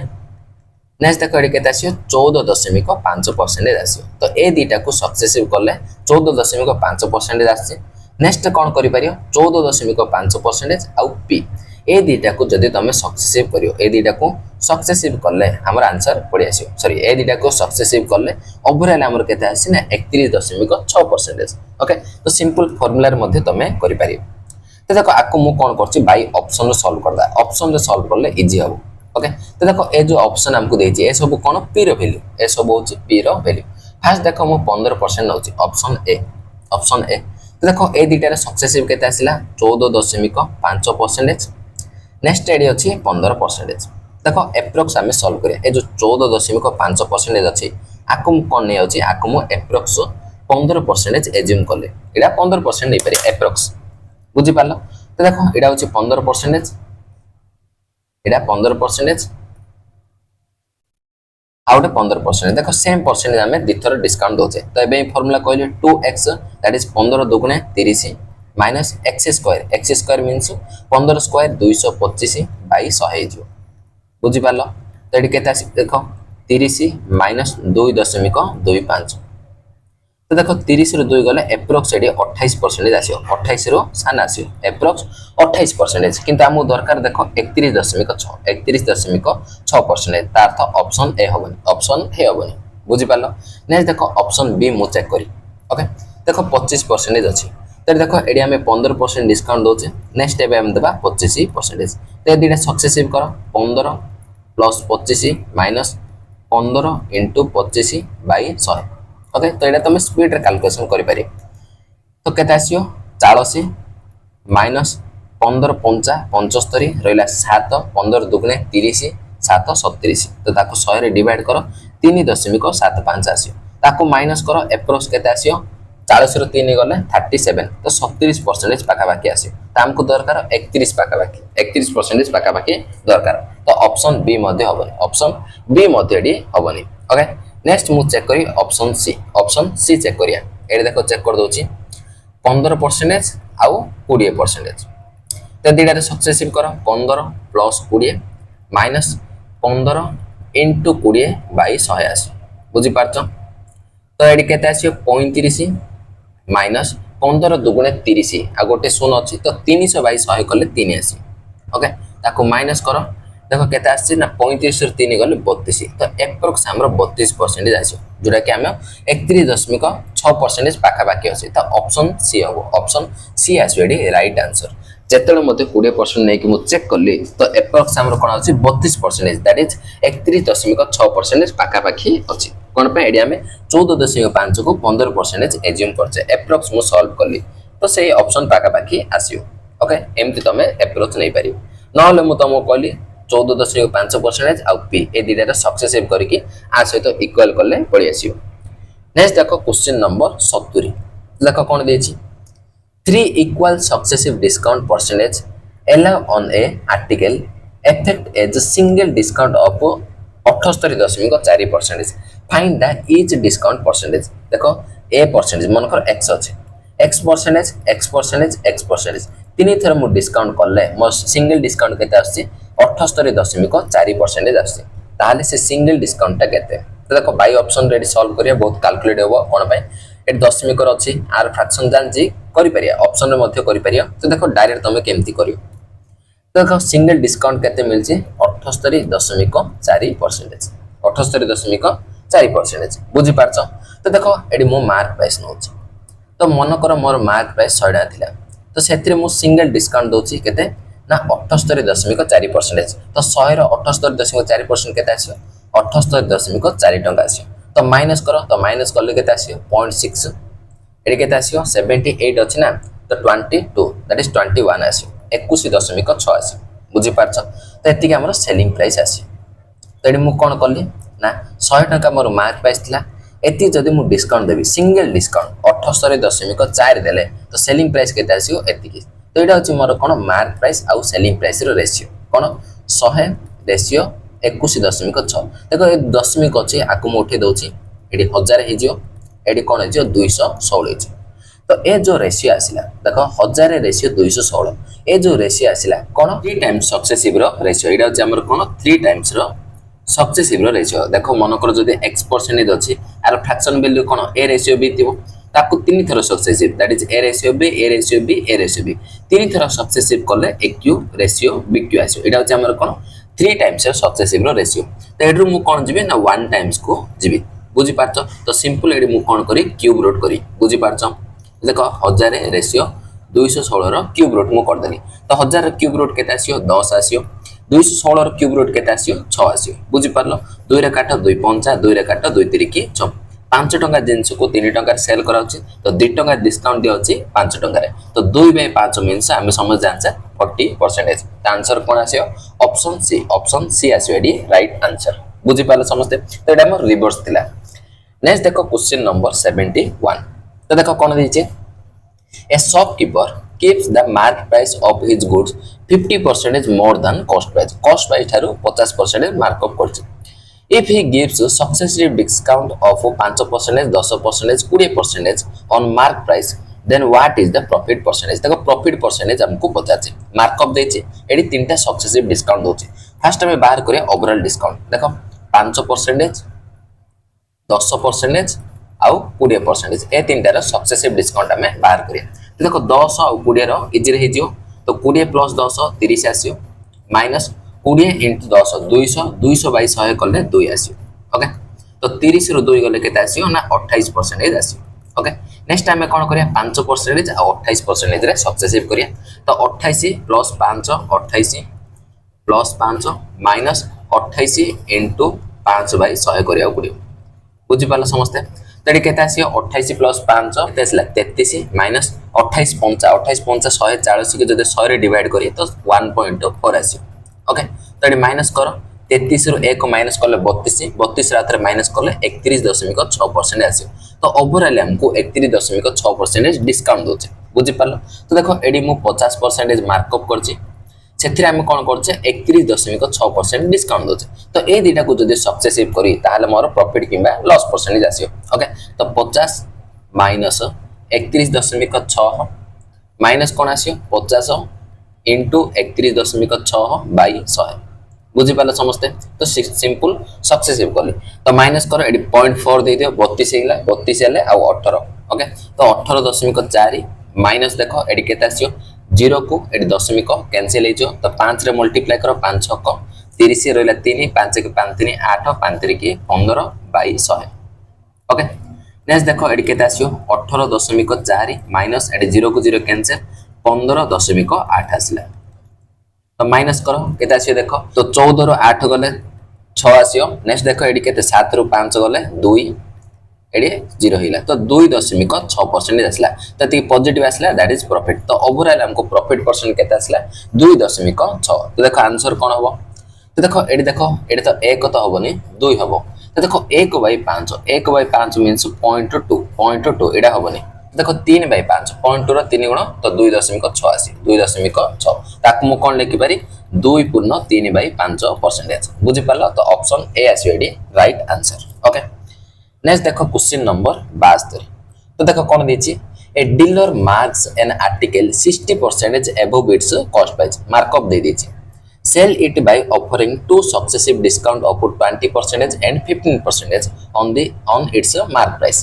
नेक्स्ट देखो एडी केते आसीयो 14.5% आसीयो तो ए दिटा को सक्सेसिव करले 14.5% आसी नेक्स्ट कोन करि परियो 14.5% आउ पी ए दिटा को जदि तमे सक्सेसिव करियो ए दिटा को सक्सेसिव करले हमर आंसर पड़ी आसियो सॉरी ए दिटा को सक्सेसिव करले ओवरऑल हमर केते आसी ना 31.6% ओके तो सिंपल फार्मूला रे मध्ये तमे करि परियो तो देखो आको मु कोन करछि बाय ऑप्शन रो सॉल्व करदा ऑप्शन रे सॉल्व करले इजी हबो ओके तो देखो ए जो ऑप्शन हमको देछि ए सब कोन पी रो वैल्यू ए सब होछि पी रो वैल्यू फर्स्ट देखो मु 15% नउछि ऑप्शन ए तो देखो ए दिटा रे सक्सेसिव केते आसिला 14.5% नेक्स्ट एडी अछि 15% देखो एप्रोक्स हमें सॉल्व करिया ए जो 14.5% अछि आकु कोन नै अछि आकु मु एप्रोक्स 15% एज्यूम करले एडा 15% नै पारे एप्रोक्स बुझी पालो तो देखो एडा अछि 15% एडा 15% आउट 15% देखो सेम परसेंटेज हमें दिथर डिस्काउंट दोचे तो एबे फार्मूला कहले 2x that is 15 दुगुणे 30 minus x square means 15 square 225/100 जो बुझी पालो तो एडी केता देखो 30 माइनस 2.25 तो देखो 30 रो 2 गले एप्रोक्स एडी 28% आसियो 28 रो सान आसियो एप्रोक्स 28% किंतु हमु दरकार देखो 31.6% तार अर्थ ऑप्शन ए होबनी बुझी पालो नेक्स्ट देखो ऑप्शन बी मु चेक करी ओके देखो 25% अछि तो देखो एडी हमें 15% डिस्काउंट दोचे नेक्स्ट एबे हम देबा 25% तो दिटा सक्सेसिव करो 15 प्लस 25 माइनस 15 * 25/100 ओके तो एटा तुम स्पीड रे कैलकुलेशन करि पारे तो केते आसियो 40 माइनस 15 5 75 रहला 7 15 दुगुणे 30 7 37 तो ताको 100 रे डिवाइड करो 3.75 आसियो ताको माइनस करो एप्रोक्स केते आसियो 40 रो 3 गले 37 तो 37% पाका बाकी आसियो त हमको दरकार 31 पाका बाकी 31% पाका बाकी दरकार तो ऑप्शन बी मध्ये डी हबनी ओके नेक्स्ट मु चेक करी ऑप्शन सी चेक करिया एडे देखो चेक कर दोची 15% आउ 20% तो दिडा रे सक्सेसिव करो 15 प्लस 20 माइनस 15 * 20/100 बुझी पारछ तो एडी केते आसियो 35 माइनस 15 दुगुणे 30 आ गोटे शून अछि तो 300/100 कले 3 आसी ओके ताको माइनस करो देखो केते आसी ना 35 रो 3 गले 32 तो एप्रोक्स हमरो 32% आसी जोटा कि आम 31.6% पाखापाखि अच्छे तो ऑप्शन सी हम ऑप्शन सी आसो राइट आंसर जिते मत 20% नहीं कि चेक कली तो एप्रोक्स आम कौन अच्छी 32% दैट इज 31.6% पाखापाखि अच्छी कौन पे आम 14.5 को 15% एज्यूम करचे एप्रोक्स मु सॉल्व कली तो से ऑप्शन पाखापाखि आसो ओके एमती तुम एप्रोच नहीं पार ना मुझे तुमको कहली 14.5% आउ पी ए दुटा सक्सेसिव करके आ सहित इक्वाल कले पड़ी आस नेक्स्ट देख क्वेश्चन नंबर 70 देख कौन दे 3 equal successive discount percentage allow on a article effect as a single discount of 78.4%. Find the each discount percentage. देखो a percentage मन कर x अच्छे x percentage x percentage x percentage तीन थर मु डिस्काउंट कले मो सिंगल डिस्काउंट केते आसी 78.4% आसी ताले से सिंगल डिस्काउंट ता केते तो देखो बाय ऑप्शन रेडी सॉल्व करिया बहुत कैलकुलेट हो कोन पाए ए दशमिक अच्छी आर फ्रैक्शन जानची करि परिया ऑप्शन रे मध्य करि परिया तो देखो डायरेक्ट तमे केमती करियो तो देखो सिंगल डिस्काउंट केते मिलची 78.4% 78.4% बुझी पारछ तो देखो एडी मो मार्क प्राइस नोच तो मन कर मोर मार्क प्राइस 100 टाका थिला तो सेथिरे मु सिंगल डिस्काउंट दोची केते ना 78.4% तो 100 रो 78.4% केते आसीयो 78.4 टंका आसीयो तो माइनस करो तो माइनस करले केते आसीयो 0.6 एडी केते आसीयो 78 अछि ना तो 22 दैट इज 21 आसीयो 21.6 आसीयो बुझी पारछ तो एति के हमर सेलिंग प्राइस आसीयो तो एडी मु कोन करली ना 100 टंका मोर मार्क प्राइस थिला एति जदि मु डिस्काउंट देबी सिंगल डिस्काउंट 78.4 देले तो सेलिंग प्राइस केते आसीयो एति की तो एटा अछि मोर कोन मार्क प्राइस आउ सेलिंग प्राइस रो रेशियो कोन 100 रेशियो 21.6 देखो ए दशमिक अच्छे आकु मु उठे दउची एडी 1000 हे जियो एडी कोन हे जियो 216 हे तो ए जो रेशियो आसिला देखो 1000 रेशियो 216 ए जो रेशियो आसिला कोन 3 टाइम्स सक्सेसिव रो रेशियो एडा अछि हमर कोन 3 टाइम्स रो सक्सेसिव रो रेशियो देखो मन कर जदि x% अछि आर फ्रैक्शन वैल्यू कोन ए रेशियो बी थिबो ताकू तीन थर successive that is A ratio B A ratio B A ratio B तीन थर सक्सेसिव करले A cube ratio B cube आसियो एडा अछि हमर कोन 3 टाइम्स सक्सेसिव रो रेशियो तो एडरू मु कोन जिबे ना 1 टाइम्स को जिबे बुझी पारछ तो सिंपल एडी मु कोन करी क्यूब रूट करी बुझी पारछ देखो 1000 रेशियो 216 रो क्यूब रूट मु कर देली तो 1000 रो क्यूब रूट केते आसियो 10 आसियो 216 रो क्यूब रूट केते आसियो 6 आसियो बुझी पारलो 2 रे काट 2 5 2 रे काट 2 3 की 6 5 टंका जिंस को 3 टंका सेल कराउची तो 2 टंका डिस्काउंट दि अछि 5 टंका रे तो 2/5 मींस हम समझ जानछे 40% तो आंसर कोन आसियो ऑप्शन सी आसियो एडी राइट आंसर बुझी पालो समझते तो एडा हमर रिवर्स थिला नेक्स्ट देखो क्वेश्चन नंबर 71 तो देखो कोन दिचे a shopkeeper keeps the mark price of his goods 50% more than cost price Tharu 50% markup करछि if he gives successive discount of 5% 10% 20% on mark price then what is the profit percentage देखो profit percentage हमको बताचे markup देछि AD तीनटा successive discount दोछि first हमें बाहर करिया overall discount देखो 5% 10% आउ 20% ए तीनटार सक्सेसिव डिस्काउंट हमें बाहर करिया देखो 10 और 20 रो इजी रे हिजियो तो 20 प्लस 10 30 आसियो माइनस 20 into 10 200 बाई 100 कले 2 आसियो ओके तो 30 रो 2 गले केते आसियो ना 28% आसियो ओके नेक्स्ट हमें कोन करिया 5% आ 28% रे सक्सेसिव करिया तो 28 plus 5 28 plus 5 minus 28 into 5 by 100 करिया पड़ियो बुझी पालो समझते तो ये केते आसियो 28 प्लस 5 तेसला 33 माइनस 28 5 140 के जदि 100 रे डिवाइड करिए तो 1.4 आसियो ओके तो ये माइनस करो 33 रो 1 माइनस करले 32 रात माइनस करले 31.6% आसियो तो ओवरऑल हमको 31.6% डिस्काउंट दोचे बुझी पालो तो देखो एडी मु 50% मार्कअप करछि सेथिरे हम कोन करछे 31.6% डिस्काउंट दोचे तो ए दिटा को जदि सक्सेसिव करी ताले more profit किबा loss percentage आसियो okay तो 50 minus 31.6 minus cone आसियो 50 into 31.6 by 100 बुझी पाले समझते तो सिंपल सक्सेसिव करले तो माइनस करो एडी 0.4 दे दियो 32 हेला 32 हेले आ 18 ओके तो 18.4 माइनस देखो एडी केते आसियो 0 को एडी दशमिक कैंसिल हेजो तो 5 रे मल्टीप्लाई करो 5 6 30 रहला 3 5 के 5 3 8 5 3 के 15 बाई 100 ओके नेक्स्ट देखो एडी केते आसियो 18.4 माइनस एडी 0 को 0 कैंसिल 15.8 आसिला तो माइनस करो केते आसियो देखो तो 14 रो 8 गले 6 आसियो नेक्स्ट देखो एडी केते 7 रो 5 गले 2 एडी 0 हिला तो 2.6% आसला तो ती पॉजिटिव आसला दैट इज प्रॉफिट तो ओवरऑल हमको प्रॉफिट परसेंट केते आसला 2.6 तो देखो आंसर कोन हबो तो देखो एडी तो 1 तो हबोनी 2 हबो तो देखो 1/5 मीन्स 0.2 एडा हबनी देखो 3/5 0.2 रो 3 गुण तो 2.6 आसी 2.6 ताकू मु कोन लिखि पारी 2/3/5% बुझि पालो तो ऑप्शन ए आसी एडी राइट आंसर ओके नेक्स्ट देखो क्वेश्चन नंबर 72 तो देखो कोन देछि a dealer marks an article 60% above its cost price markup दे देछि sell it by offering two successive discount of 20% and 15% on its mark price.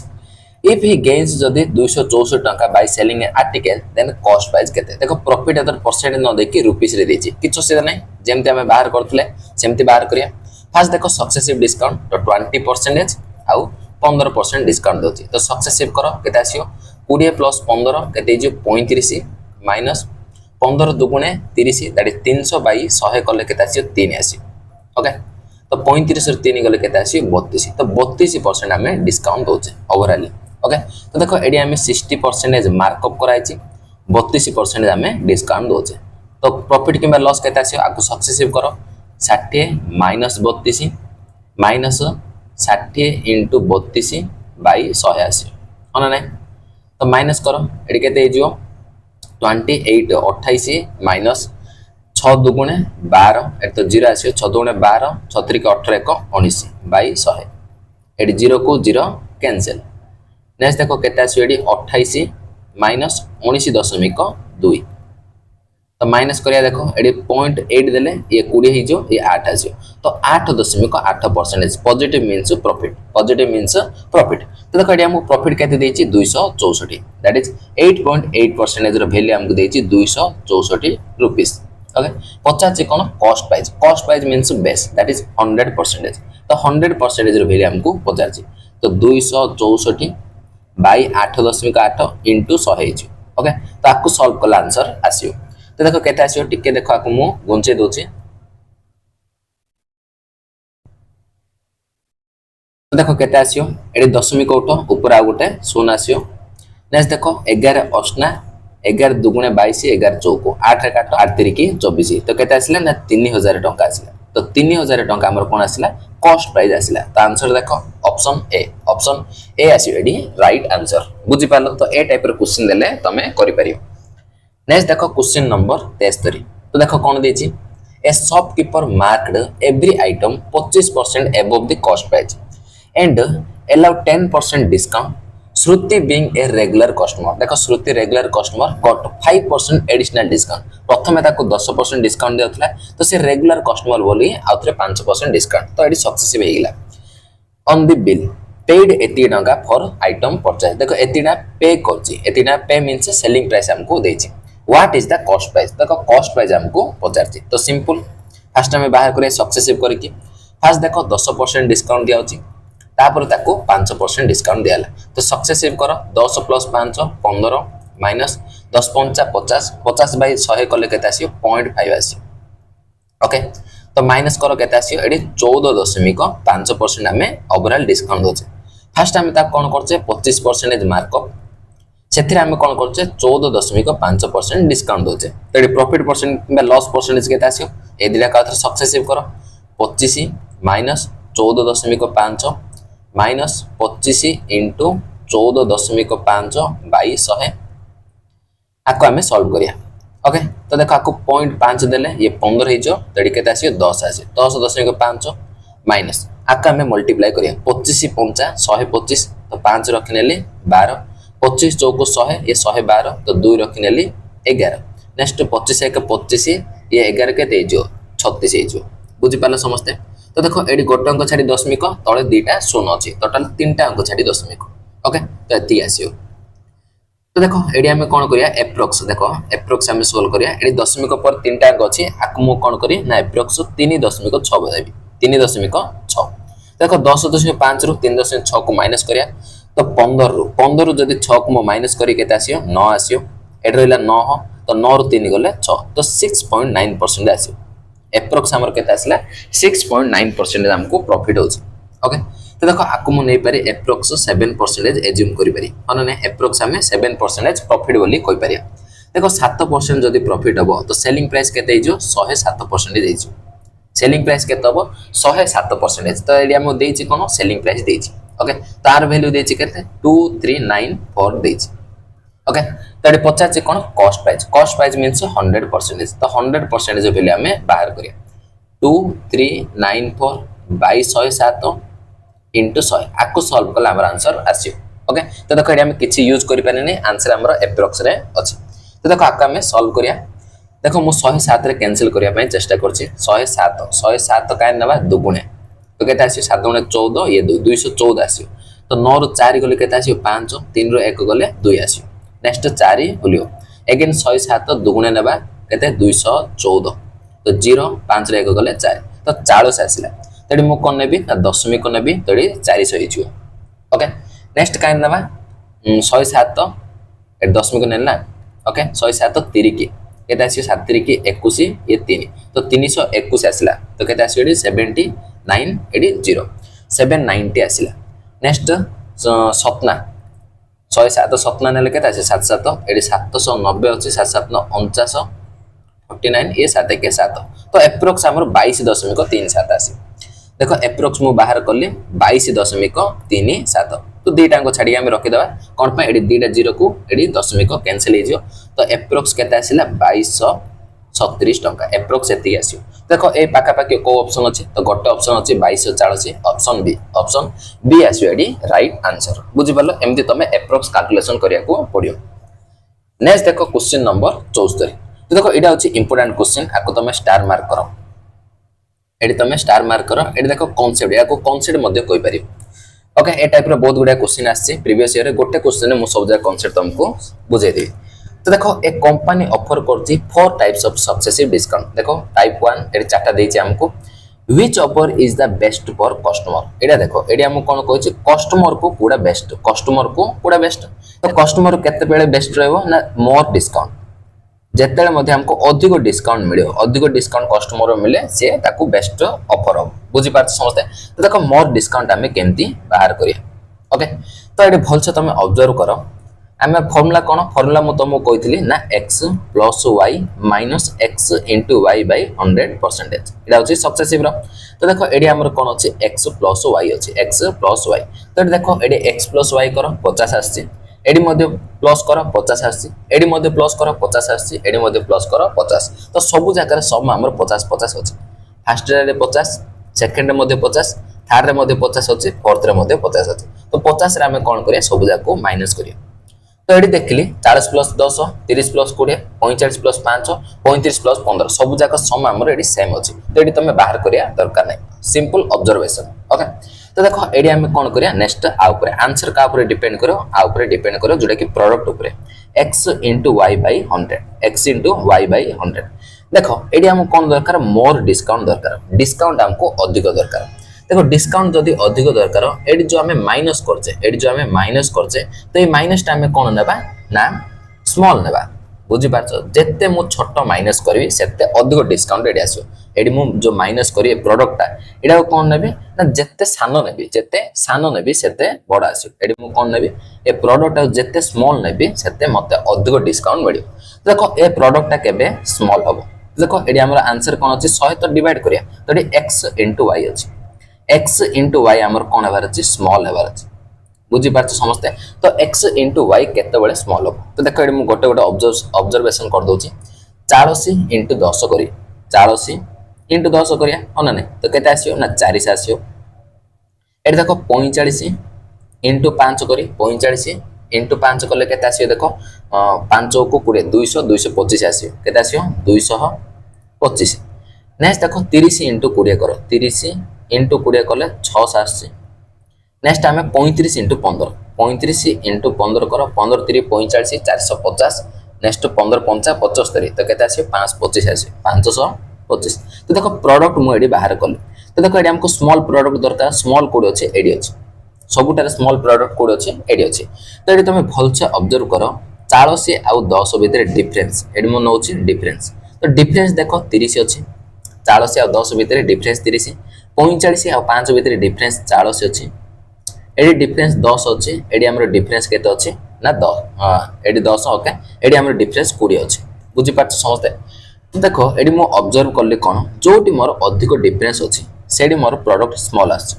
If he gains जदि 264 टंका by selling an article then cost price केते देखो profit other percent न देकी rupees रे देछि किछ से नै जेमते हमें बाहर करथले सेमती बाहर करिया फर्स्ट देखो सक्सेसिव डिस्काउंट तो 20% आउ 15% डिस्काउंट दोछि तो सक्सेसिव करो केते आसियो 20 + 15 केते जे 35 माइनस 15 दुगुणे 30 दैट इज 300/100 कले केते आसी 3 आसी ओके तो 35 रे 3 गले केते आसी 32 तो 32% हमें डिस्काउंट दोचे ओवरऑल ओके तो देखो एडी हमें 60% मार्कअप कराई छी 32% हमें डिस्काउंट दोचे तो प्रॉफिट किबा लॉस केते आसी आको सक्सेसिव करो 60 - 32 माइनस 60 * 32/100 आसी ओना नै तो माइनस करो एडी केते हिजो 28 28 माइनस 6 दुगुणे 12 एट तो 0 आसियो 6 दुगुणे 12 36 के 18 1 19/100 एडी 0 को 0 कैंसिल नेक्स्ट देखो केते आसियो एडी 28 माइनस 19.2 तो माइनस करिया देखो एडी 0.8 देले ये 20 ही जो ये 8 आसियो तो 8.8% पॉजिटिव मींस प्रॉफिट तो देखो एडी हमको प्रॉफिट केते देछि 264 दैट इज 8.8% रो वैल्यू हमको देछि 264 rupees okay 50 cone cost price means base that is 100% तो 100% रो वैल्यू हमको 50 तो 264 बाय 8.8 इनटू 100 ओके तो आपको सॉल्व कला आंसर आसियो तो देखो केते आसियो टिके देखो आकु मु गुंचे दोछि तो देखो केते आसियो एडी दशमिक उठो ऊपर आ गोटे शून्य आसियो नेक्स्ट देखो 11 अष्टा 11 दुगुणे 22 11 चौको 8 रे काटो 8 3 की 24 तो केते आसिला ना 3000 टंका आसिला तो 3000 टंका हमर कोन आसिला कॉस्ट प्राइस आसिला तो आंसर देखो ऑप्शन ए आसियो एडी राइट आंसर बुझि पालो तो ए टाइप रो क्वेश्चन देले तमे करि परियो नेक्स्ट देखो क्वेश्चन नंबर 73 तो देखो कौन देछि a shopkeeper marked every item 25% above the cost price and allow 10% discount Shruti being a regular customer देखो Shruti regular customer got 5% additional discount प्रथमे ताको 10% डिस्काउंट देउथला तो से रेगुलर कस्टमर बोली आउथरे 5% डिस्काउंट तो एडी सक्सेसिव हेगिला ऑन द बिल पेड एती टंका फॉर आइटम परचेज देखो एतीना पे करछि एतीना पे मींस सेलिंग प्राइस हमको देछि what is the cost price देखो कॉस्ट प्राइस हमको पचारछि तो सिंपल फर्स्ट में बाहर करे सक्सेसिव करके फर्स्ट देखो 10% डिस्काउंट दिया होछि तापर ताको 5% डिस्काउंट दियाला तो सक्सेसिव करो 10 + 5 15 माइनस 10 5 50 50/100 कले केते आसियो 0.5 आसियो ओके तो माइनस करो केते आसियो एडी 14.5% हमें ओवरऑल डिस्काउंट दोचे फर्स्ट हमें ता कोन करछे 25% मार्कअप सेथिरे हमें कोन करछे 14.5% डिस्काउंट दोचे तो एडी प्रॉफिट परसेंट बा लॉस परसेंटेज केते आसियो ए दिला का सक्सेसिव करो 25 माइनस 14.5 माइनस 25 इंटू 14.5/100 आको हमें सॉल्व करिया ओके तो देखो आको 0.5 देले ये 15 ही जो तो केते आसियो 10 आसियो 10.5 माइनस आको हमें मल्टीप्लाई करिया 25 5 125 तो 5 रखिनेली 12 25 चौको 100 ये 112 तो 2 रखिनेली 11 नेक्स्ट 25 1 25 ये 11 केते जो 36 ही जो बुझि पालो समस्ते तो देखो एडी गोटे अंक छाड़ी दशमिक तले दुईटा शून्य अच्छी टोटाल 3टा अंक छाड़ी दशमिक ओके तो एति आसियो तो देखो एडी हमें कोन करिया एप्रोक्स देखो एप्रोक्स हमें सोल्व करिया एडी दशमिक पर 3टा अंक अछि आकु मु कोन करी ना एप्रोक्स 3.6 बजाबी 3.6 तो देखो 10.5 रु 3.6 को माइनस करिया तो 15 रु जदि 6 को माइनस करी केते आसियो 9 आसियो एड रहला 9 तो 9 रु 3 गले 6 तो 6.9% आसियो एप्रोक्स हमर केते आसला 6.9% हमको प्रॉफिट होची ओके तो देखो आकु मु नै पारे एप्रोक्स 7% एज्यूम करि पारी माने ने एप्रोक्स हमें 7% प्रॉफिट बोली कोइ पारिया देखो 7% जदि प्रॉफिट हबो तो सेलिंग प्राइस केते हिजो 107% हिजो सेलिंग प्राइस केते हबो 107% तो एरिया मु देछि कोन सेलिंग प्राइस देछि ओके तार वैल्यू देछि केते 2394 देछि ओके तो एडी पचाचे कोन कॉस्ट प्राइस मींस 100% तो 100% वैल्यू हमें बाहर करिया 2394 बाय 107 into 100 आको सॉल्व कला हमर आंसर आसियो ओके तो देखो एडी हम किछि यूज करि पाने नै आंसर हमर एप्रोक्स रे अछि तो देखो आको हम सॉल्व करिया देखो मु 107 रे कैंसिल करिया पय चेष्टा करछि 107 काय नबा दुगुणे तो केते आसियो 7 गुणे 14 ये 214 आसियो तो 9 रु 4 गले केते आसियो 5 3 रु 1 गले 2 आसियो नेक्स्ट 4 होलियो अगेन 107 दुगुणे नबा केते 214 तो 0 5 रे 1 गले 4 तो 40 आसिला तडी मु कोन नेबी ना दशमिक नेबी तडी 400 हिजियो ओके नेक्स्ट काय नबा 107 ए दशमिक नेला ओके 107 तिरिकी केते आसियो 7 तिरिकी 21 ये 3 तो 321 आसिला तो केते आसियो एडी 79 एडी 0 790 आसिला नेक्स्ट सपना 107 सपना नेले केते आसियो 77 एडी 790 अछि 77 49 49 ये 7 के 7 तो एप्रोक्स हमर 22.37 आसी देखो एप्रोक्स मु बाहर करले 22.37 तो दीटा को छाडी हम रखि दबा कोन पे एडी दीटा 0 को एडी दशमिक कैंसिल हे जियो तो एप्रोक्स केते आसिला 2237 टंका एप्रोक्स एति आसियो देखो ए पाका पाकी को ऑप्शन अछि तो गोटे ऑप्शन अछि 2240 ऑप्शन बी आसियो एडी राइट आंसर बुझि परलो एमति तमे एप्रोक्स कैलकुलेशन करिया को पडियो नेक्स्ट देखो क्वेश्चन नंबर 74 तो देखो एटा अछि इंपोर्टेंट क्वेश्चन आको तमे स्टार मार्क करो एडी तमे स्टार मार्क करो एडी देखो कांसेप्ट या को कांसेप्ट मध्ये कोइ पारियो ओके ए टाइप रो बहुत गुडा क्वेश्चन आछि प्रीवियस ईयर रे गोटे क्वेश्चन ने मु सब जा कांसेप्ट तुमको बुझाई देबी तो देखो एक कंपनी ऑफर करछि 4 टाइप्स ऑफ सक्सेसिव डिस्काउंट देखो टाइप 1 एडी चारटा देछि हमको which offer is the best for customer एडा देखो एडी हम कोन कहै छी कस्टमर को पूरा बेस्ट तो कस्टमर केते बेले बेस्ट रहबो ना मोर डिस्काउंट जेतेले मध्ये हमको अधिक डिस्काउंट मिलियो अधिक डिस्काउंट कस्टमर मिले से ताकू बेस्ट ऑफर हो बुझि पार्छ समझते तो देखो मोर डिस्काउंट हमें केमती बाहर करिया ओके तो एडी भल से तमे ऑब्जर्व करो हमें फार्मूला कोन फार्मूला मु तुमको कहितली ना x + y - x * y / 100% एडा होची सक्सेसिव रो तो देखो एडी हमर कोन होची x + y होची x + y तो देखो एडी x + y करो 50 आसी एडी मध्ये प्लस करो 50 आसी एडी मध्ये प्लस करो 50 आसी एडी मध्ये प्लस करो 50 तो सब जगह रे सम हमर 50 50 होची फर्स्ट रे 50 सेकंड रे मध्ये 50 थर्ड रे मध्ये 50 होची फोर्थ रे मध्ये 50 होची तो 50 रे हमें कोन करिया सब जगह को माइनस करिया तो एडी देखली 40 + 10 30 + 20 45 + 5 35 + 15 सब जगह सम हमर एडी सेम होची तो एडी तमे बाहर करिया दरकार नै सिंपल ऑब्जर्वेशन ओके तो देखो एडी हम कोन करिया नेक्स्ट आ ऊपर आंसर का ऊपर डिपेंड करो आ ऊपर डिपेंड करो जोटा कि प्रोडक्ट ऊपर x * y / 100 x * y / 100 देखो एडी हम कोन दरकार मोर डिस्काउंट दरकार डिस्काउंट हमको अधिक दरकार देखो डिस्काउंट जदी अधिक दरकार एडी जो हमें माइनस करछे तो ये माइनस टा हमें कोन नेबा ना स्मॉल नेबा बुझि पारछो जेते मु छोटो माइनस करबी सेते अधिक डिस्काउंट एडी आसो एडी मु जो माइनस करी प्रोडक्ट टा एडा कोन नेबी ना जेते सानो नेबी सेते बडा आसो एडी मु कोन नेबी ए प्रोडक्ट टा जेते स्मॉल नेबी सेते मते अधिक डिस्काउंट मिलियो देखो ए प्रोडक्ट टा केबे स्मॉल हबो देखो एडी हमर आंसर कोन अछि 100 तो डिवाइड करिया तो एडी x * y अछि x * y हमर कोन हेबार अछि स्मॉल हेबार अछि बुझि पार्छ समझते तो x * y केते बेले स्मॉल हो तो देखो एडी मु गोटे ऑब्जर्वेशन कर दोची 40 * 10 करी 40 * 10 करिया हो ना तो केते आसियो ना 40 आसियो एडी देखो 45 * 5 करी 45 * 5 कले केते आसियो देखो 5 को 20 200 225 आसियो केते आसियो 225 नेक्स्ट देखो 30 * 20 करो 30 * 20 कले 6 आसी नेक्स्ट हमें 35 * 15 35 * 15 करो 15 3 45 450 नेक्स्ट 15 5 75 तो केते आसी 525 आसी 525 तो देखो प्रोडक्ट मु एडी बाहर कले तो देखो ये हमको स्मॉल प्रोडक्ट दरकार स्मॉल कोड अच्छे एडी अच्छे सबुठार स्मॉल प्रोडक्ट कोड अच्छे एडी अच्छे तो ये तुम भलसे ऑब्जर्व कर 40 आउ 10 भितर डिफरेंस एडी मो नौ डिफरेंस तो डिफरेंस देख 30 अच्छे 40 आउ 10 भितर डिफरेंस 30 45 आउ 5 भितर डिफरेंस 40 अच्छे एडी डिफरेंस 10 अच्छे एडी हमर डिफरेंस केते अच्छे ना 10 हां एडी 10 ओके एडी हमर डिफरेंस 20 अच्छे बुझी पाछ समझते तो देखो एडी मो ऑब्जर्व करले कोन जोटी मोर अधिक डिफरेंस अछि सेडी मोर प्रोडक्ट स्मॉल आछ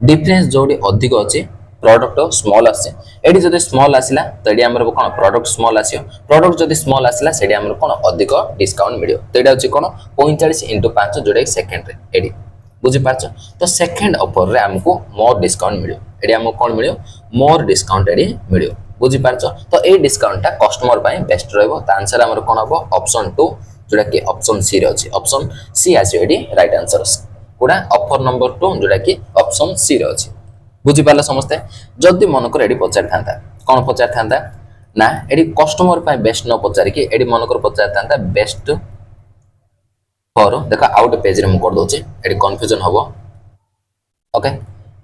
डिफरेंस जोटी अधिक अछि प्रोडक्ट स्मॉल आछे एडी जदि स्मॉल आसिला तो एडी हमर कोन प्रोडक्ट स्मॉल आसियो प्रोडक्ट जदि स्मॉल आसिला सेडी हमर कोन अधिक डिस्काउंट मिलियो तो एडा अछि कोन 45 * 5 जोडे सेकंड रे एडी बुझी पाछ तो सेकंड ऑफर रे हमको मोर डिस्काउंट मिलियो एडी हमको कोन मिलियो मोर डिस्काउंट एडी मिलियो बुझी पाछ तो ए डिस्काउंट ता कस्टमर पय बेस्ट रहबो त आंसर हमर कोन हबो ऑप्शन 2 जोड़ा कि ऑप्शन सी रे अछि ऑप्शन सी आसी एडी राइट आंसर कोडा ऑफर नंबर 2 जोड़ा कि ऑप्शन सी रे अछि बुझी पाला समस्ते जदी मन कर एडी पचार थांता कोन पचार थांता ना एडी कस्टमर पय बेस्ट न पचार कि एडी मन कर पचार थांता बेस्ट फॉर देखो आउट पेज रे म कर दोचे एडी कंफ्यूजन हबो ओके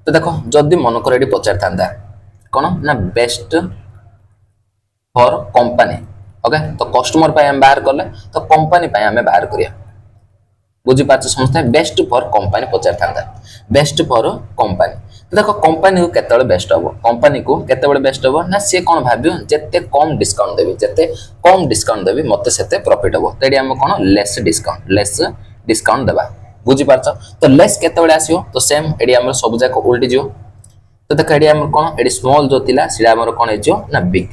तो देखो जदी मन कर एडी पचार थांता कोन ना बेस्ट फॉर कंपनी ओके तो कस्टमर पाए हम बाहर करले तो कंपनी पाए हमें बाहर करिया बुझी पाछ समझते बेस्ट फॉर कंपनी पचार थांता बेस्ट फॉर कंपनी तो देखो कंपनी को केतेबेले बेस्ट हबो कंपनी को केतेबेले बेस्ट हबो ना से कोन भाबियो जत्ते कम डिस्काउंट देबी जत्ते कम डिस्काउंट देबी मते सेते प्रॉफिट हबो तेडी हम कोन लेस डिस्काउंट देबा बुझी पाछ तो लेस केतेबेले आसियो तो सेम एडी हमर सब जाक उल्टी जियो तो देखो एडी हमर कोन एडी स्मॉल जो थिला सिडा हमर कोन जियो ना बिग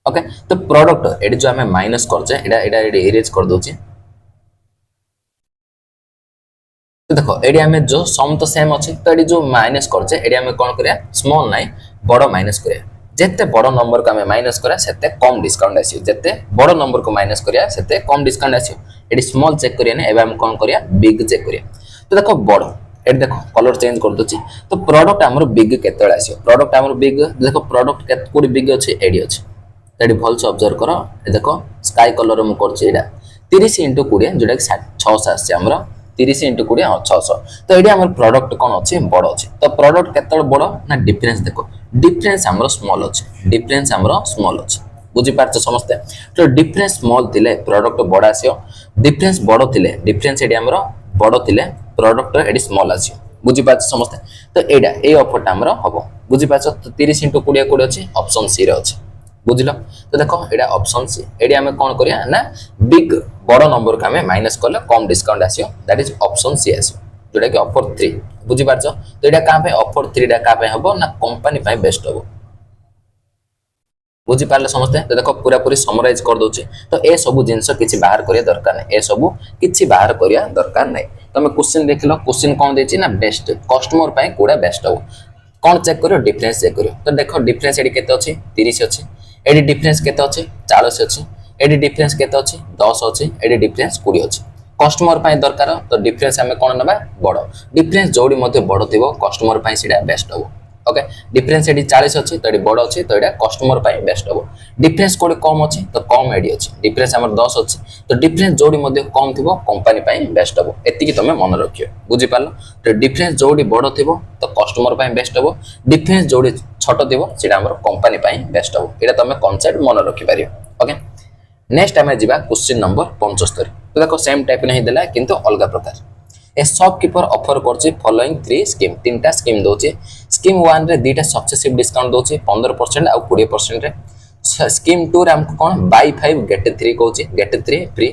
ओके तो प्रोडक्ट एडी जो हमें माइनस करछे एडा इरेज कर दोची तो देखो एडी हमें जो सम तो सेम अछि तो एडी जो माइनस करछे एडी हमें कोन करिया स्मॉल नाही बड़ माइनस करिया जत्ते बड़ नंबर को हमें माइनस करा सेते कम डिस्काउंट आसियो जत्ते बड़ नंबर को माइनस करिया सेते कम डिस्काउंट आसियो एडी स्मॉल चेक करिया ने एबे हम कोन करिया बिग चेक करिया तो देखो बड़ एडी देखो कलर चेंज कर दोची तो प्रोडक्ट हमर बिग केतेले आसियो प्रोडक्ट हमर बिग देखो प्रोडक्ट केत कोडी बिग अछि एडी अछि एडी भल से ऑब्जर्व करो ए देखो स्काई कलर में करछि एडा 30 * 20 जोडा 600 आछि हमरा 30 * 20 600 तो एडी हमर प्रोडक्ट कोन अछि बड़ अछि तो प्रोडक्ट केतल बड़ ना डिफरेंस देखो डिफरेंस हमरो स्मॉल अछि डिफरेंस हमरो स्मॉल अछि बुझी पारछ समझते तो डिफरेंस स्मॉल थिले प्रोडक्ट बड़ आसियो डिफरेंस बड़ थिले डिफरेंस एडी हमरो बड़ थिले प्रोडक्ट एडी स्मॉल आसियो बुझी पारछ समझते तो एडा ए ऑफर हमरो हबो बुझी पारछ तो 30 * 20 कोड अछि ऑप्शन सी रे अछि बुझिलो तो देखो एडा ऑप्शन सी एडी हमें कोन करिया ना बिग बड़ नंबर का हमें माइनस करले कम डिस्काउंट आसियो दैट इज ऑप्शन सी आसियो जोडा कि ऑफर 3 बुझी पारछ तो एडा का पे ऑफर 3 डा का पे हबो ना कंपनी पे बेस्ट हबो बुझी पारले समझते तो देखो पूरा पूरी समराइज कर दोचे तो ए सब जिंस किछि बाहर करिया दरकार नै ए सब किछि बाहर करिया दरकार नै तमे क्वेश्चन देखिलो क्वेश्चन कोन देछि ना बेस्ट कस्टमर पे कोडा बेस्ट हबो कोन चेक करियो डिफरेंस चेक करियो तो देखो डिफरेंस एडी केते अछि 30 अछि एडी डिफरेंस केते अछि 40 अछि एडी डिफरेंस केते अछि 10 अछि एडी डिफरेंस 20 अछि कस्टमर पाई दरकार तो डिफरेंस हमें कोन नबा बड़ डिफरेंस जोडी मध्ये बड़ थिबो कस्टमर पाई सिडा बेस्ट हबो ओके डिफरेंस एडी 40 अछि तो एडी बड़ अछि तो एडा कस्टमर पाई बेस्ट हबो डिफरेंस कोडी कम अछि तो कम एडी अछि डिफरेंस हमर 10 अछि तो डिफरेंस जोडी मध्ये कम थिबो कंपनी पाई बेस्ट हबो एति की तमे मन रखियो बुझी पालो तो डिफरेंस जोडी बड़ थिबो तो कस्टमर पाई बेस्ट हबो डिफरेंस जोडी छोटो थिबो सिडा हमर कंपनी पाई बेस्ट हबो एटा तमे कांसेप्ट मन रखि पारियो ओके नेक्स्ट हमें जिबा क्वेश्चन नंबर 75 तो देखो सेम टाइप नहीं देला किंतु अलग प्रकार ए शॉपकीपर ऑफर करछि फॉलोइंग 3 स्कीम तीनटा स्कीम दोछि स्कीम 1 रे दीटा सक्सेसिव डिस्काउंट दोछि 15% आ 20% रे स्कीम 2 रे हमको कोन बाय 5 गेट 3 कहछि गेट 3 फ्री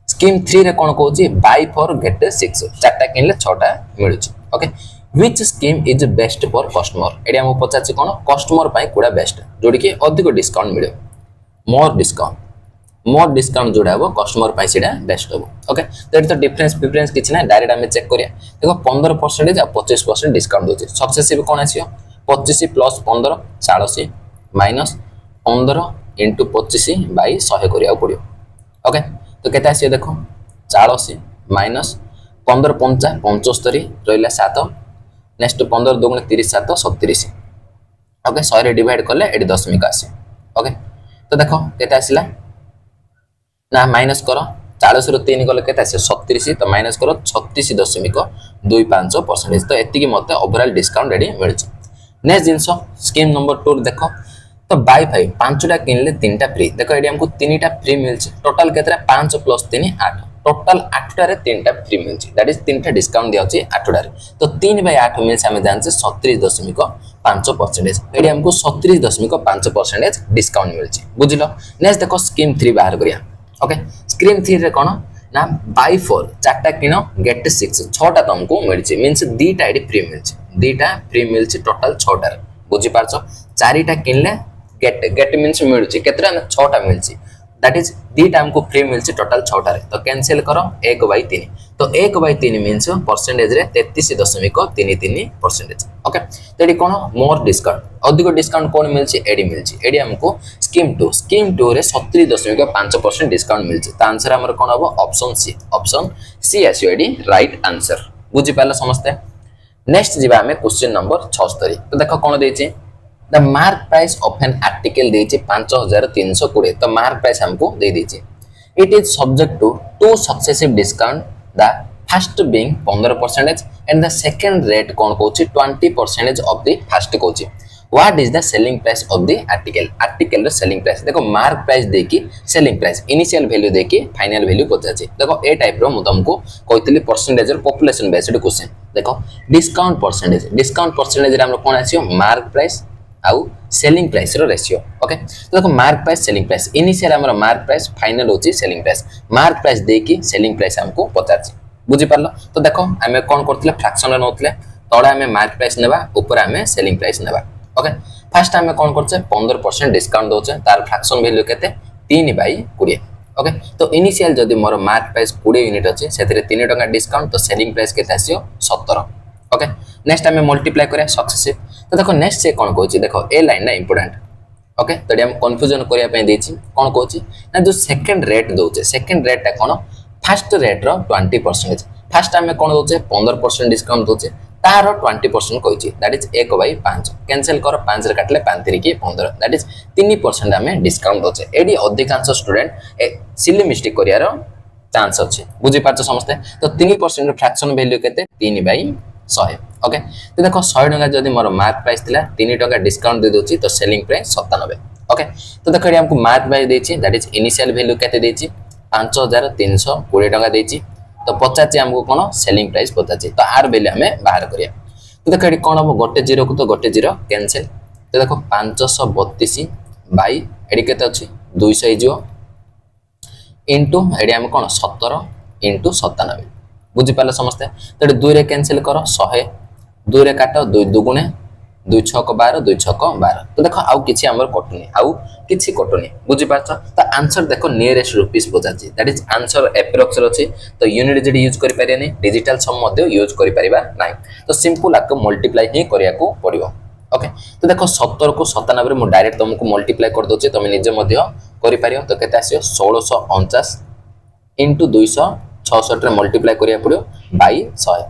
स्कीम 3 रे कोन कहछि बाय 4 गेट 6 चारटा किनले 6टा मिलुछि okay which scheme is best for customer एडी हम पचाछि कोन कस्टमर पाई कोडा बेस्ट जोडी के अधिक डिस्काउंट मिले मोर डिस्काउंट जोड़ा हो कस्टमर पाई सीडा बेस्ट हो ओके तो एटा तो डिफरेंस किछ ना डायरेक्ट हमें चेक करिया देखो 15% आ 25% डिस्काउंट दोछि सक्सेसिव कोन आसियो 25 + 15 40 माइनस 15 * 25 बाई 100 करिया पड़ियो ओके तो केते आसियो देखो 40 माइनस 15 5 75 रहिला 7 नेक्स्ट 15 2 * 30 7 37 ओके 100 रे डिवाइड करले एडी दशमिक आसे ओके तो देखो केते आसिला ना माइनस करो 40 रु 3 गले केते आसे 37 तो माइनस करो 36.25% तो एति की मते ओवरऑल डिस्काउंट रेडी मिलछ। नेक्स्ट जिंसो स्कीम नंबर 2 देखो तो बाय 5 पांचटा किनले तीनटा फ्री देखो एडी हमको तीनटा फ्री मिलछ टोटल केतरा 5 + 3 8 टोटल 8टा रे तीनटा फ्री मिलछ दैट इज तीनटा डिस्काउंट दिया होची 8टा रे तो 3/8 मिलछ हमें जानछे 37.5% एडी हमको 37.5% डिस्काउंट मिलछ बुझिलो। नेक्स्ट देखो स्कीम 3 बाहर करिया ओके स्कीम 3 रे कोन ना बाय 4 चारटा किनो गेट 6 6टा तुमको मिलछ मींस दीटा एडी फ्री मिलछ दीटा फ्री मिलछ टोटल 6टा रे बुझि पारछो चारिटा किनले गेट मीन्स मिलुची केतरा 6टा मिलची दैट इज दीटा हमको फ्री मिलची टोटल 6टा रे तो कैंसिल करो 1/3 तो 1/3 मीन्स परसेंटेज रे 33.33% ओके तो एडी कोन मोर डिस्काउंट अधिक डिस्काउंट कोन मिलची एडी हमको स्कीम 2 रे 70.5% डिस्काउंट मिलची त आंसर हमर कोन हबो ऑप्शन सी आसियो एडी राइट आंसर बुझि पाला समस्ते। नेक्स्ट जीवा हमें क्वेश्चन नंबर 76 तो देखो कोन देछि the mark price of an article देछि 5320 तो मार्क प्राइस हमको दे देछि it is subject to two successive discount the first being 15% and the second rate कोन कोछि 20% ऑफ द फर्स्ट कोछि what is the selling price of the article रो selling price देखो मार्क प्राइस देखि selling price initial value देखि final value पचाछि देखो ए टाइप रो मु तुमको कहतली परसेंटेज रो पॉपुलेशन बेस्ड क्वेश्चन देखो डिस्काउंट परसेंटेज रे हमरो कोन आसियो मार्क प्राइस आउ selling price row ratio okay तो देखो mark price selling price initial हमरो मार्क प्राइस फाइनल होची सेलिंग प्राइस मार्क प्राइस देखि सेलिंग प्राइस हमको पचाछि बुझि पारलो तो देखो हमें कोन करथले फ्रैक्शन रे नोतले तळे हमें मार्क प्राइस नेबा ऊपर हमें सेलिंग प्राइस नेबा ओके फर्स्ट हमें कोन करछे 15% डिस्काउंट दोछे तार फ्रैक्शन वैल्यू केते 3/20 ओके तो इनिशियल जदी मोर मार्क प्राइस 20 यूनिट अछि सेतरे 3 टका डिस्काउंट तो सेलिंग प्राइस केते आसियो 17 ओके नेक्स्ट हमें मल्टीप्लाई करे सक्सेसिव तो देखो नेक्स्ट से कोन कहछि देखो ए लाइन ना इंपोर्टेंट ओके तो हम कंफ्यूजन करिया पे देछि कोन कहछि ना जो सेकंड रेट दोछे सेकंड रेट टा कोन फर्स्ट रेट रो 20% फर्स्ट हमें कोन दोछे 15% डिस्काउंट दोछे तारो 20% कहछि दैट इज 1/5 कैंसिल करो 5 रे काटले 5 3 की 15 दैट इज 3% हमें डिस्काउंट दोछे एडी अधिकांश स्टूडेंट सिली मिस्टेक करिया रो चांस अछि बुझि पाछो समझते तो 3% फ्रैक्शन वैल्यू केते 3/100 ओके तो देखो 100 टका जदी मोर मार्क प्राइस थिला 3 टका डिस्काउंट दे दोछि तो सेलिंग प्राइस 97 ओके तो देखो हमको मार्क प्राइस देछि दैट इज इनिशियल वैल्यू केते देछि 5320 टका देछि तो 50 हमको कोन सेलिंग प्राइस 50 तो आर वैल्यू हमें बाहर करिया तो देखो एडी कोन हो गोटे जीरो को तो गोटे जीरो कैंसिल तो देखो 532 बाय एडी केते अछि 200 हिजो इनटू एडी हम कोन 17 इनटू 97 बुझि पाले समझते तो 2 रे कैंसिल करो 100 2 रे काटो 2 दुगुणे 2 6 को 12 2 6 को 12 तो देखो आउ किछि हमर कटुनी आउ किछि कटुनी बुझि पाछो तो आंसर देखो नियरेस्ट रुपीस पजाछि दैट इज आंसर एप्रोक्स रछि तो यूनिट जेडी यूज करि परियानी डिजिटल सम मध्ये यूज करि परिबा नाही तो सिंपल आको मल्टीप्लाई ही करिया को पड़िबो ओके तो देखो 70 को 97 रे मु डायरेक्ट तुमको मल्टीप्लाई कर दोचे तुम निजे मध्ये करि परियो तो केते आसियो 1649 इनटू 266 रे मल्टीप्लाई करिया पड़ियो बाय 100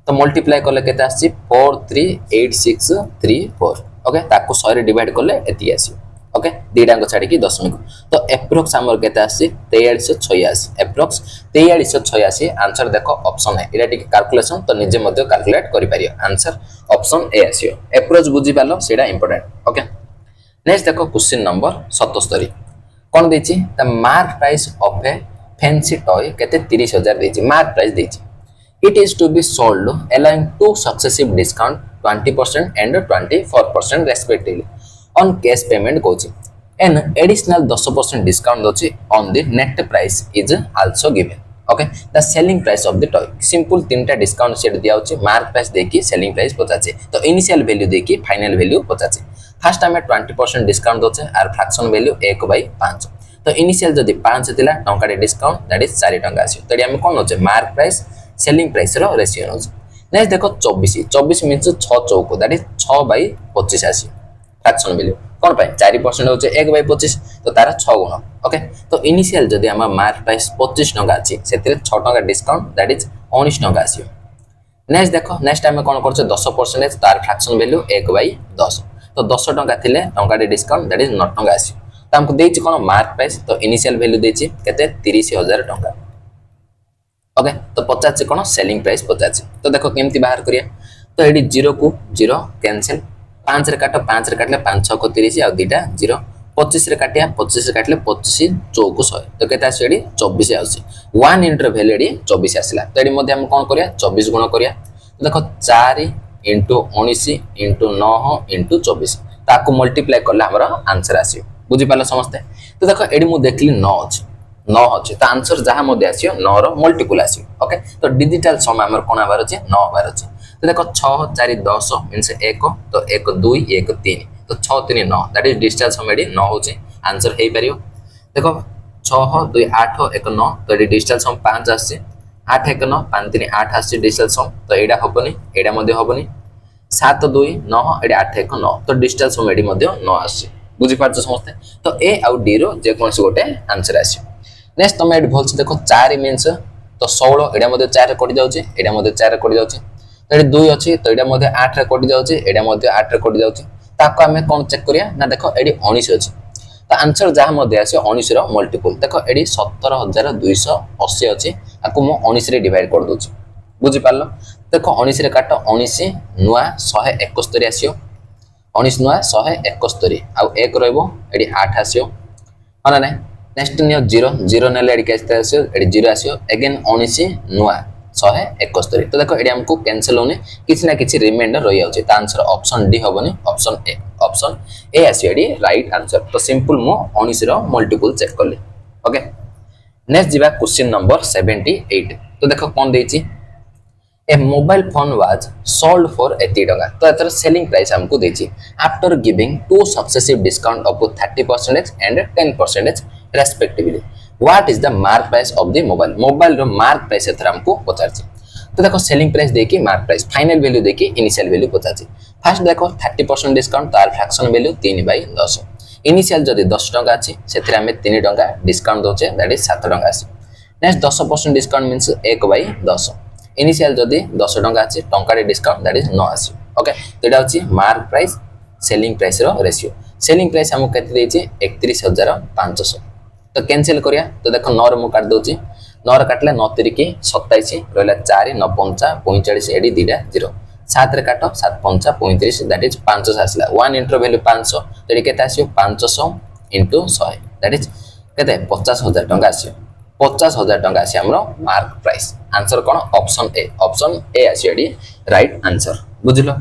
तो मल्टीप्लाई करले केते आसी 438634 ओके ताको 100 रे डिवाइड करले एति आसी ओके दीटा को छाडी की दशमिक तो एप्रोक्स हमर केते आसी 4386 एप्रोक्स 4386 आंसर देखो ऑप्शन है एटा टिक कैलकुलेशन तो निजे मध्ये कैलकुलेट करि पारियो आंसर ऑप्शन ए आसीयो एप्रोच बुझी पालो सेटा इंपोर्टेंट ओके नेक्स्ट देखो क्वेश्चन नंबर 77 कोन देछि the mark price of a fancy toy केते 30000 देछि मार्क प्राइस देछि it is to be sold allowing two successive discount 20% and 24% respectively on cash payment कोछि an additional 10% discount दोछि on the net price is also given okay the selling price of the toy simple तीनटा discount set दिया होछि mark price देखि selling price 50 तो initial value देखि final value 50 first हमें 20% discount दोछि are fraction value 1/5 तो initial जदी 5 थिला टंका डिस्काउंट दैट इज 4 टंका आसी तो हम कोन होचे mark price selling price row ratio no next देखो 24 मींस 6 चौको दैट इज 6/25 आसी फ्रैक्शन वैल्यू कोन पाए 4% होचे 1/25 तो तार 6 गुण ओके तो इनिशियल जदी हम मार्क प्राइस 25 टंका अछि सेते 6 टंका डिस्काउंट दैट इज 19 टंका आसी नेक्स्ट देखो नेक्स्ट टाइम कोन करछे 10% तार फ्रैक्शन वैल्यू 1/10 तो 10 टंका थिले टंका डिस्काउंट दैट इज 9 टंका आसी तो हमको देछि कोन मार्क प्राइस तो इनिशियल वैल्यू देछि केते 30000 टंका ओके तो पचास कौन सेलिंग प्राइस पचास तो देखो केमती बाहर करिया तो ये जीरो को जीरो कैंसिल पाँच रे काट पाँच रे काटले पाँच छक 30 आउ दुटा जीरो 25 रे काटिया 25 रे काटले 25 चौक 100 तो केते आसी एडी 24 आसी 1 इंटर वैल्यू एडी 24 आसीला तो एडी मध्ये हम कोन करिया 24 गुण करिया तो देखो 4 इंटू 19 इंटू 9 इंटू 24 ताको मल्टीप्लाई करले हमर आंसर आसी बुझी पाला समझते तो देखो एडी मु देखली 9 अछि 9 अछि तो आंसर जहा मध्ये आसीयो 9 रो मल्टीपल आसी ओके तो डिजिटल सम हमर कोन आबार अछि 9 आबार अछि तो देखो 6 4 10 मींस 1 तो 1 2 1 3 तो 6 3 9 दैट इज डिजिटल सम एडी 9 होछि आंसर हे परियो देखो 6 2 8 1 9 तो एडी डिजिटल सम 5 आसी 8 1 9 5 3 8 आसी डिजिटल सम तो एडा होबनी एडा मध्ये होबनी 7 2 9 एडी 8 1 9 तो डिजिटल सम एडी मध्ये 9 आसी बुझी पारछ समझते तो ए आउ डी रो जे कोनसे गोटे आंसर आसी नेक्स्ट तुम एडी भलसे देखो 4 मींस तो 16 एडा मध्ये 4 रे कटि जाउची एडा मध्ये 4 रे कटि जाउची तो एडी 2 अछि तो एडा मध्ये 8 रे कटि जाउची एडा मध्ये 8 रे कटि जाउची ताको हमें कोन चेक करिया ना देखो एडी 19 अछि तो आंसर जहा मध्ये आसी 19 रो मल्टीपल देखो एडी 17280 अछि आको मो 19 रे डिवाइड कर दोची बुझी पारलो देखो 19 रे काट 19 नुआ 171 आसियो 19 नुआ 171 आउ 1 रहबो एडी 8 आसियो माने नै नेक्स्ट नियो 0 0 नेले एडी कैसे आसियो एडी 0 आसियो अगेन 19 नुआ 171 तो देखो एडी हमको कैंसिल होने किछि ना किछि रिमाइंडर रहि जाउछि त आंसर ऑप्शन डी होबनी ऑप्शन ए आसियो एडी राइट आंसर तो सिंपल मो 19 रो मल्टीपल चेक करले ओके नेक्स्ट जिबा क्वेश्चन नंबर 78 तो देखो कोन देछि a mobile phone was sold for 80 टका तो एतर सेलिंग प्राइस हमको देछि after giving two successive discount of 30% and 10% respectively what is the mark price of the mobile रो मार्क प्राइस एतर हमको पचारछि तो देखो सेलिंग प्राइस देखि मार्क प्राइस फाइनल वैल्यू देखि इनिशियल वैल्यू पचारछि फर्स्ट देखो 30% डिस्काउंट तार फ्रैक्शन वैल्यू 3/10 इनिशियल जदी 10 टका अछि सेथिरे हमें 3 टका डिस्काउंट दोचे दैट इज 7 टका अछि नेक्स्ट 10% डिस्काउंट मींस 1/10 इनिशियल जदी 10 टका अछि टंका डिस्काउंट दैट इज 9 अछि ओके तो एटा अछि mark price selling price row ratio selling price हमको केते देछि 31500 तो कैंसिल करिया तो देखो 9 रे मु काट दोछि 9 रे काटले 9 3 की 27 रहला 4 9 5 45 एडी दिडा 0 7 रे काटो 7 5 35 दैट इज 500 आसला 1 इंटर वैल्यू 500 तो एडी केते आसियो 500 into 100 दैट इज केते 50000 टंका आसियो 50000 टंका आसी हमरो मार्क प्राइस आंसर कोन ऑप्शन ए आसी एडी राइट आंसर बुझलो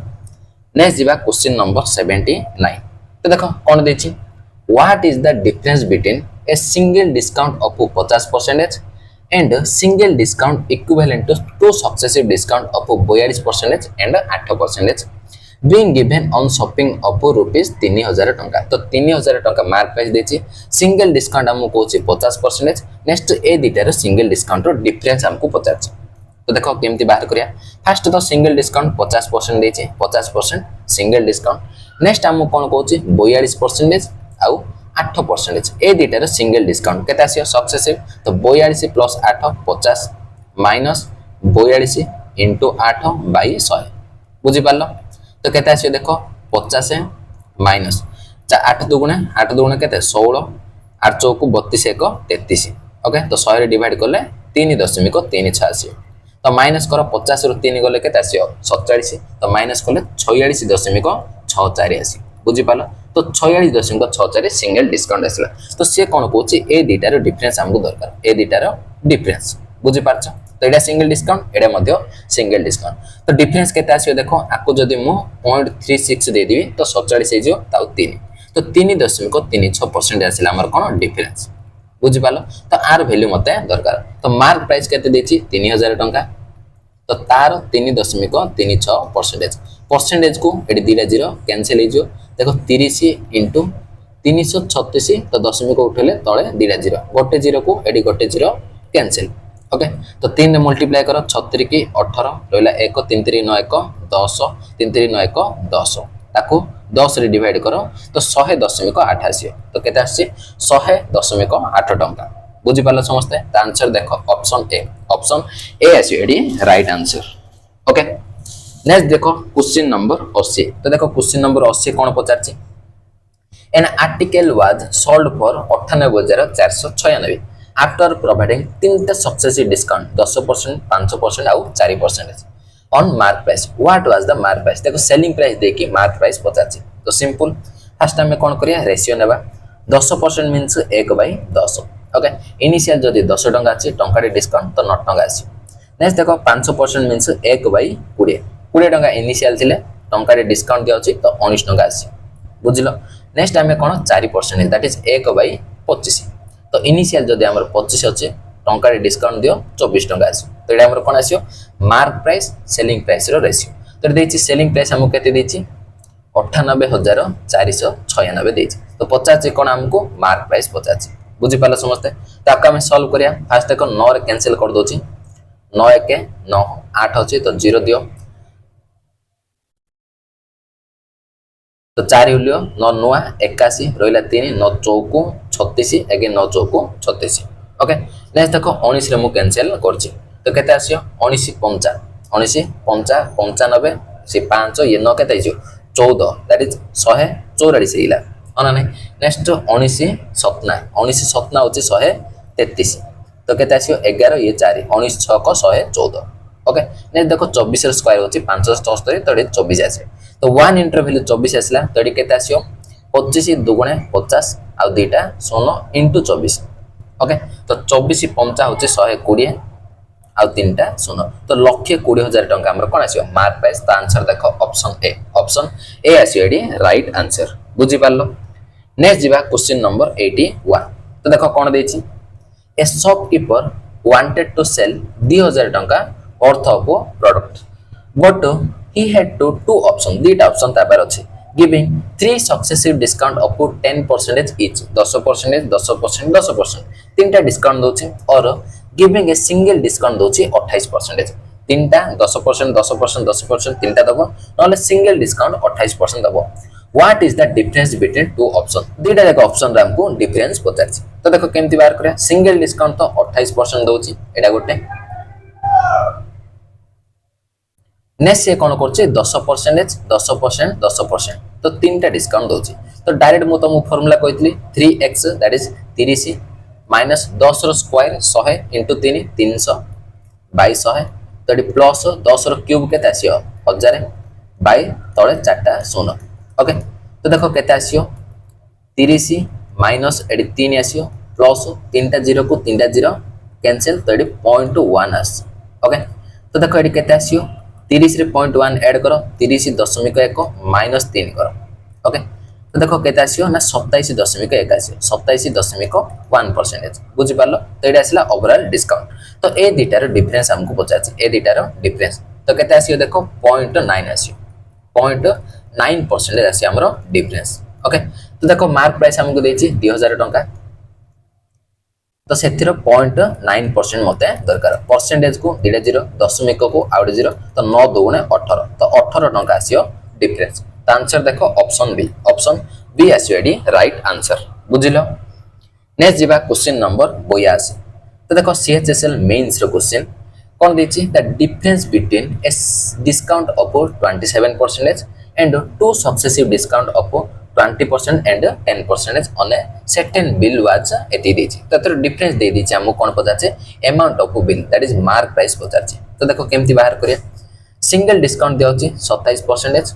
नेक्स्ट जिबा क्वेश्चन नंबर 79 तो देखो कोन देछि what is the difference between a single discount of 50% and single discount equivalent to two successive discount of 42% and 8% being given on shopping of rupees 3000 टंका तो 3000 टंका मार्क प्राइस देछि सिंगल डिस्काउंट हमको कोछि 50% next ए दिटार single discount रो difference हमको पचारछि तो देखो केमती बाहर करिया फर्स्ट तो सिंगल डिस्काउंट 50% देछि 50% सिंगल डिस्काउंट नेक्स्ट हमको कोन कोछि 42% आउ 8% ए दिटार सिंगल डिस्काउंट केते आसियो सक्सेसिव तो 42 प्लस 8 50 माइनस 42 into 8/100 बुझी पालो तो केते आसियो देखो 50 माइनस 8 दुगुणे केते 16 8 चौक 32 1 33 ओके तो 100 रे डिवाइड करले 3.36 आसियो तो माइनस करो 50 रु 3 गले केते आसियो 47 तो माइनस करले 46.64 आसी बुझी पालो तो 46.64 सिंगल डिस्काउंट आसला तो से कोन कोछि ए दिटार डिफरेंस हमको दरकार ए दिटार डिफरेंस बुझी पारछ तो एडा सिंगल डिस्काउंट एडा मध्ये सिंगल डिस्काउंट तो डिफरेंस केते आसियो देखो आको जदी मु 0.36 दे देबी तो 47 हे जो ताउ 3 तो 3.36% आसिला हमर कोन डिफरेंस बुझी पालो तो आर वैल्यू मते दरकार तो मार्क प्राइस केते देछि 3000 टंका तो तार 3.36% परसेंटेज को एडी दिला 0 कैंसिल हे जो देखो 30 into 336 तो दशमिक उठले तळे दिला 0 गोटे 0 को एडी गोटे 0 कैंसिल ओके तो 3 रे मल्टीप्लाई करो 36 की 18 रहला 1 3 3 9 1 10 3 3 9 1 10 ताको 10 रे डिवाइड करो तो 100.8 आसियो तो केते आसी 100.8 टंका बुझी पालो समझते त आंसर देखो ऑप्शन ए आसियो एडी राइट आंसर ओके नेक्स्ट देखो क्वेश्चन नंबर 80 तो देखो क्वेश्चन नंबर 80 कोन पचारछि an article was sold for 98496 after providing तीनटा सक्सेसिव डिस्काउंट 10%, 5% आउ 4% on mark price what was the mark price देखो सेलिंग प्राइस देखि मार्क प्राइस पचाछि तो सिंपल फर्स्ट हमें कोन करिया रेशियो नेबा 10% मींस 1/10 ओके इनिशियल जदी 10 टंका अछि टंका डिस्काउंट तो 9 टंका आसी नेक्स्ट देखो 5% मींस 1/20 20 टंका इनिशियल थिले टंका डिस्काउंट दिया अछि तो 19 टंका आसी बुझिलो नेक्स्ट हमें कोन 4% दैट इज 1/25 तो इनिशियल जदी हमर 25 अछि टंका डिस्काउंट दियो 24 टंका आसी तो एटा हमर कोन आसियो mark price selling price row ratio तो देछि सेलिंग प्राइस हमको केते देछि 98,496 देछि तो 50 कोन हमको मार्क प्राइस 50 बुझि पाला समझते ताका हमें सॉल्व करिया फास्ट देखो 9 रे कैंसिल कर दोछि 9 1 9 8 अछि तो 0 दियो तो 4 हुलियो 9 9 81 रोइला 3 9 चौको 36 अगे 9 चौको 36 ओके नेक्स्ट देखो 19 रे मु कैंसिल करछि तो केते आसियो 19 5 19 5 95 से 5 ये 9 केते आइयो 14 दैट इज 144 इला अना नै नेक्स्ट 19 सपना 19 सपना होची 133 तो केते आसियो 11 ये 4 19 6 को 114 ओके नेक्स्ट देखो 24 र स्क्वायर होची 574 तो 24 आसे तो 1 इंटर वैल्यू 24 आसला तो केते आसियो 25 दुगुणे 50 आ दुईटा 16 into 24 ओके तो 24 5 होची 120 आ तीनटा 16 तो 1,20,000 टंका हमर कोन आसियो मार्क प्राइस तो आंसर देखो ऑप्शन ए आसियो एडी राइट आंसर बुझि पारलो नेक्स्ट जीवा क्वेश्चन नंबर 81 तो देखो कोन देछि a shopkeeper wanted to sell 2000 टंका worth of product but he had to two option दीटा ऑप्शन तापर अछि giving 3 successive discount up to 10% each 10% 10% 10% तीनटा डिस्काउंट दोछि और गिविंग ए सिंगल डिस्काउंट दोछि 28% तीनटा 10% 10% 10% तीनटा दबो नले सिंगल डिस्काउंट 28% दबो what is the difference between two option दीटा जाक ऑप्शन रा हमको डिफरेंस पचाछि तो देखो केमति बाहर करिया सिंगल डिस्काउंट तो 28% दोछि एटा गोटे नेक्स्ट से कोन करछि 10% 10% 10% तो तीनटा डिस्काउंट दोछि तो डायरेक्ट मु तुम फार्मूला कहितली 3x दैट इज 30 माइनस 10 रो स्क्वायर 100 into 3 300 बाय 100 तो एडी प्लस 10 रो क्यूब केते आसियो 1000 बाय तळे चारटा 0 ओके तो देखो केते आसियो 30 माइनस एडी 3 आसियो प्लस तीनटा 0 को तीनटा 0 कैंसिल तो एडी 0.1 आस ओके तो देखो एडी केते आसियो 30 रे 0.1 ऐड करो 30.1 माइनस 3 करो ओके तो देखो केते आसियो ना 27.1 आसियो 27.1% बुझि पारलो तो एटा आसिला ओवरऑल डिस्काउंट तो ए दिटार डिफरेंस हमको पचाछि ए दिटार डिफरेंस तो केते आसियो देखो 0.9 आसियो 0.9% आसी हमरो डिफरेंस ओके तो देखो मार्क प्राइस हमको देछि 2000 टंका तो सेथिरो 0.9% मते दरकार परसेंटेज को दिडे 0 दशमिक को आउट 0 तो 9 दुगुणे 18 तो 18 टंका आसियो डिफरेंस तो आंसर देखो ऑप्शन बी आसियो एडी राइट आंसर बुझिलो नेक्स्ट जीवा क्वेश्चन नंबर 82 तो देखो सीएचएसएल मेंस रो क्वेश्चन कोन देछि the difference between a discount of 27% and two successive discount of 20% and 10% on a certain bill was एति देछि ततर डिफरेंस दे दिछि हमको कोन पचाछे amount of bill that is mark price पचाछे तो देखो केमति बाहर करिया सिंगल डिस्काउंट देउछि 27%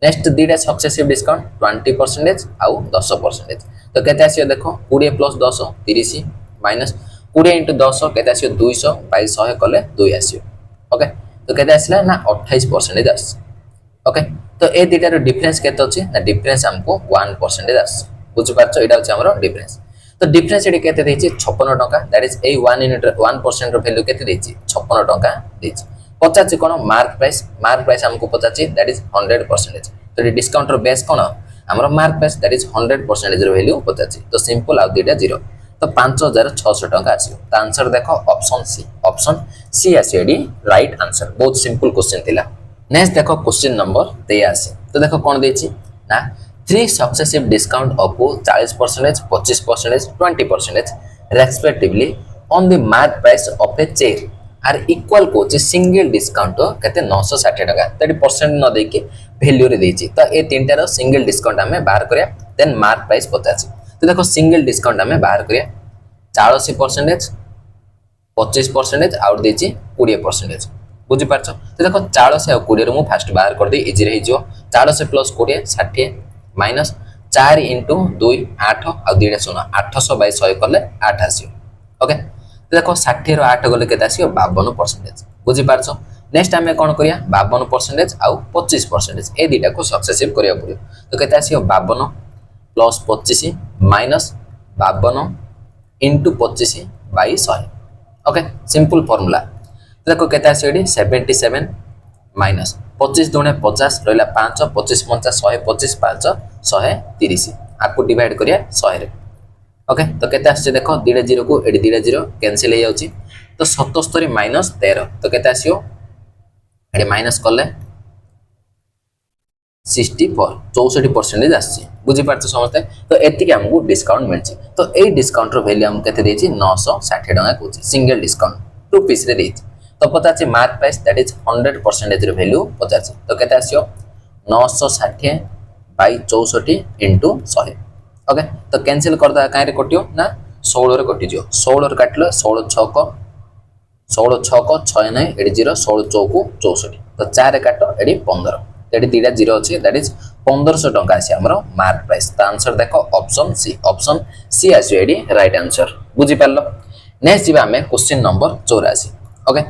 नेक्स्ट दीटा सक्सेसिव डिस्काउंट 20% आउ 10% तो केते आसियो देखो 20 प्लस 10 30 माइनस 20 into 10 केते आसियो 200 बाय 100 कले 2 आसियो ओके तो केते आसिला ना 28% आस ओके तो ए दिटार डिफरेंस केते अछि ना डिफरेंस हमको 1% आस बुझ पाछो एटा अछि हमरो डिफरेंस तो डिफरेंस एडी केते देछि 56 टका दैट इज ए 1% रो वैल्यू केते देछि 56 टका देछि 50 कोन मार्क प्राइस हमको 50 दैट इज 100% तो ये डिस्काउंट रो बेस कोन हमरो मार्क प्राइस दैट इज 100% रो वैल्यू 50 तो सिंपल आ दिटा 0 तो 5600 टका आसियो तो आंसर देखो ऑप्शन सी आसियो एडी राइट आंसर बहुत सिंपल क्वेश्चन थिला नेक्स्ट देखो क्वेश्चन नंबर 83 तो देखो कोन देछि ना 3 successive discount of 40% 25% 20% respectively on the mark price of a chair are equal को सिंगल डिस्काउंट केते 960 टका 30% न देके वैल्यू रे देछि तो ए तीनटा रो सिंगल डिस्काउंट हमें बाहर करिया देन मार्क प्राइस 50 तो देखो सिंगल डिस्काउंट हमें बाहर करिया 40% 25% आउट देछि 20% बुझिपारछ तो देखो 40 और 20 मु फास्ट बाहर कर दे इजी रही जो 40 प्लस 20 60 माइनस 4 इंटू 2 8 और 2 सुना 800 बाई 100 कले 8 आसियो ओके तो देखो 60 रो 8 गले केते आसियो 52% बुझिपारछ नेक्स्ट आमे कोन करिया 52% आउ 25% ए दुटा को सक्सेसिव करिया पड़ियो तो केते आसियो 52 plus 25 minus 52 into 25 by 100 okay simple formula देखो केते आसियो 77 माइनस 25 दुणे 50 रहला 5 25 50 100 25 5 130 आपको डिवाइड करिया 100 रे ओके तो केते आसे देखो 2 0 को एडी 2 0 कैंसिल हो जाउची तो 77 माइनस 13 तो केते आसियो एडी माइनस करले 64 64% आसी बुझी पारछ समझते तो एतिके हमको डिस्काउंट मिलची तो ए डिस्काउंट रो वैल्यू हम केते देची 960 टका कोची सिंगल डिस्काउंट 2 पीस रे देची तो पता छै मार्क प्राइस दैट इज 100% रो वैल्यू पता छै तो केते आसियो 960 बाई 64 इनटू 100 ओके तो कैंसिल कर दा काहे रे कटियो ना 16 रे कटि जो 16 रे काटलो 16 6 को 6 नहीं एडी 0 16 चौकु 64 तो 4 रे काटो एडी 15 एडी तीटा 0 अछि दैट इज 1500 टका आसी हमरो मार्क प्राइस तो आंसर देखो ऑप्शन सी आसी एडी राइट आंसर बुझी पारलो नेक्स्ट जिबा हमें क्वेश्चन नंबर 84 ओके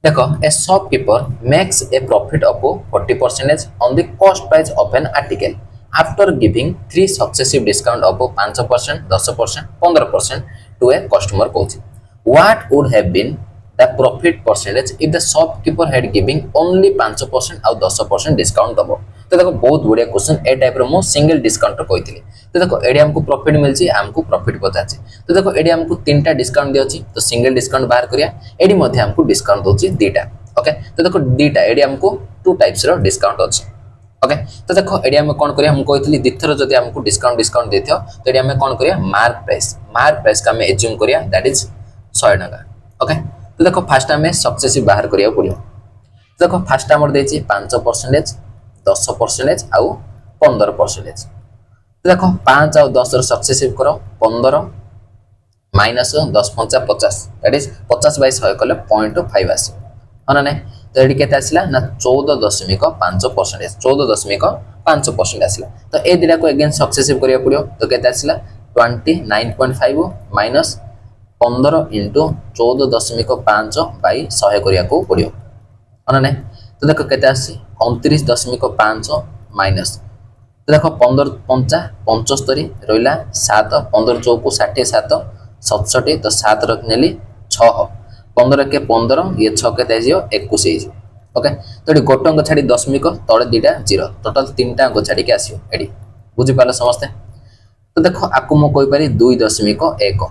देखो a shopkeeper makes a profit of 40% on the cost price of an article after giving 3 successive discount of 5% 10% 15% to a customer कोची what would have been the profit percentage if the shopkeeper had giving only 5% और 10% discount दबो तो देखो बहुत बढ़िया question ए type रो मो single discount कहइतिले तो देखो एडी हमको प्रॉफिट मिलची हमको प्रॉफिट पताची तो देखो एडी हमको तीनटा डिस्काउंट दियोची तो सिंगल डिस्काउंट बाहर करिया एडी मध्ये हमको डिस्काउंट दोची दीटा ओके तो देखो दीटा एडी हमको टू टाइप्स रो डिस्काउंट अछि ओके तो देखो एडी हम कोन करिया हम कहइतिली दिथर जदी हमको डिस्काउंट देथियो तो एडी हम कोन करिया मार्क प्राइस का हम एज्यूम करिया दैट इज 100 टका ओके तो देखो फर्स्ट हमें सक्सेसिव बाहर करिया पड़ियो देखो फर्स्ट हमर देची 5% 10% आउ 15% तो देखो 5 और 10 सक्सेसिव करो 15 माइनस 10 5 50 दैट इज 50 बाई 100 कले 0.5 आसी हना नै तो एडी केते आसिला ना 14.5% 14.5% आसिला तो ए दिला को अगेन सक्सेसिव करिया पड़ियो तो केते आसिला 29.5 माइनस 15 इंटू 14.5 बाई 100 करिया को पड़ियो हना नै तो देखो केते आसी 29.5 माइनस तो देखो 15 5 75 रहिला 7 15 चौकु 60 7 67 तो 7 रखनेली 6 15 के 15 ये 6 केते जियो 21 ओके तो एडी गोटंग छाडी दशमिक तळे दीटा 0 टोटल तीनटा अंक छाडी के आसियो एडी बुझि पाला समझते तो देखो आकु मो कोइ पारी 2.1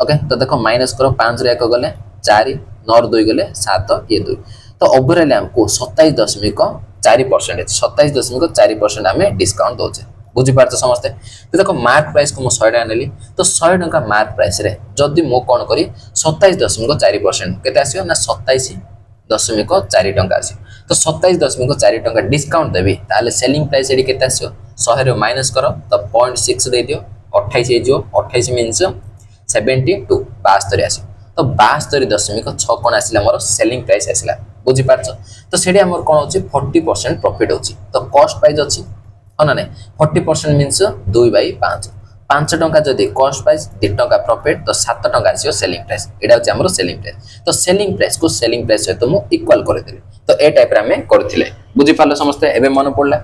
ओके तो देखो माइनस करो 5 रे 1 गले 4 9 2 गले 7 ये 2 तो ओवरऑल हमको 27.4% हमें डिस्काउंट दोचे बुझी पारछ समझते तो देखो मार्क प्राइस को मो 100 टका नेली तो 100 टका मार्क प्राइस रे जदी मो कोन करी 27.4% केते आसियो ना 27.4 टका आसियो तो 27.4 टका डिस्काउंट देबी ताले सेलिंग प्राइस एडी केते आसियो 100 रे माइनस करो तो 0.6 दे दियो 28 हे जो 28 मींस 72 72 आसियो तो 72.6 कोन आसिला मोर सेलिंग प्राइस आसिला बुझी पारछ तो सेडी हमर कोन होची 40% प्रॉफिट होची तो कॉस्ट प्राइस होची हना नै 40% मींस 2/5 5 टका जदी कॉस्ट प्राइस 2 टका प्रॉफिट तो 7 टका आसियो सेलिंग प्राइस एडा होची हमर सेलिंग प्राइस तो सेलिंग प्राइस को सेलिंग प्राइस सहित मु इक्वल कर देली तो ए टाइप रे हमें करथिले बुझी पारलो समझते एबे मन पड़ला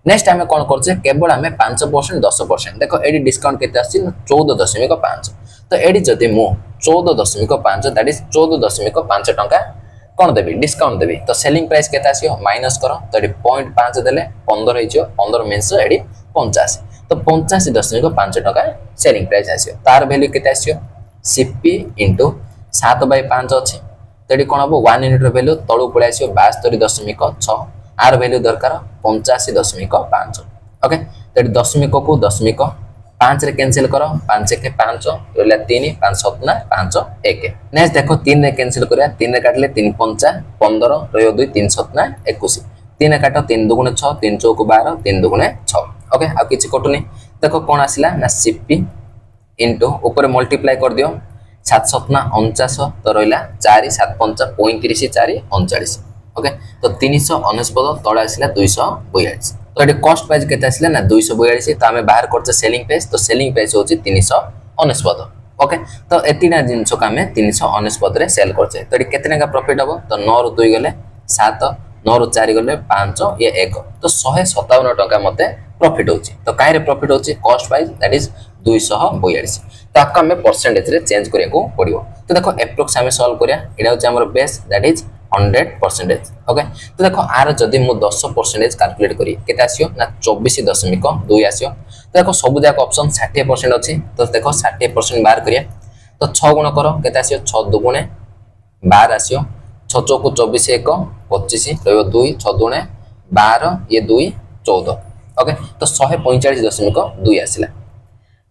नेक्स्ट हमें कोन करछे केवल हमें 5% 10% देखो एडी डिस्काउंट केते आसी 14.5 तो एडी जदी मु 14.5 दैट इज 14.5 टका कोन देबी डिस्काउंट देबी तो सेलिंग प्राइस केते आसियो माइनस करो तो एडी 0.5 देले 15 हेजियो 15 मींस एडी 85 तो 85.5 टका सेलिंग प्राइस आसियो तार वैल्यू केते आसियो सीपी इनटू 7/5 अछि तो एडी कोन हबो 1 यूनिट रो वैल्यू तळु पळे आसियो 72.6 आर वैल्यू दरकार 85.5 ओके तो एडी दशमिक को दशमिक 5 रे कैंसिल करो 5 के 5 रहला 3 5 7 ना 5 1 नेक्स्ट देखो 3 रे कैंसिल करिया 3 रे काटले 3 5 15 रयो 2 3 7 ना 21 3 रे काटो 3 2 6 3 चौक 12 3 2 6 ओके आ किछि कटुनी देखो कोन आसिला ना सीपी इंटू ऊपर मल्टीप्लाई कर दियो 7 सतना 49 तो रहा 4 7 5 35 4 39 ओके तो 399 तले आसला 242 तो ये कॉस्ट प्राइस केते आसला ना 242 तो आम बाहर करछे सेलिंग प्राइस तो सेलिंग प्राइस होची 399 ओके तो एतिना जिंस को आम 399 रे सेल करछे तो ये केते टका प्रॉफिट हबो तो 9 रु 2 गले 7 9 रु 4 गले 5 ये 1 तो 157 टका मते प्रॉफिट होची तो काहे प्रॉफिट होची कॉस्ट प्राइस दैट इज 242 तो आपको हमें परसेंटेज रे चेंज करिया को पड़ियो तो देखो एप्रोक्स हमें सॉल्व करिया एडा होची हमर बेस दैट इज 100% ओके तो देखो आर जदी मु 10% कैलकुलेट करी केते आसियो ना 24.2 आसियो तो देखो सब जाक ऑप्शन 60% अछि तो देखो 60% बाहर करिया तो 6 गुण करो केते आसियो 6 दुगुणे 12 आसियो 6 चौको 24 1 25 रहयो 2 6 दुगुणे 12 ये 2 14 ओके तो 145.2 आसिला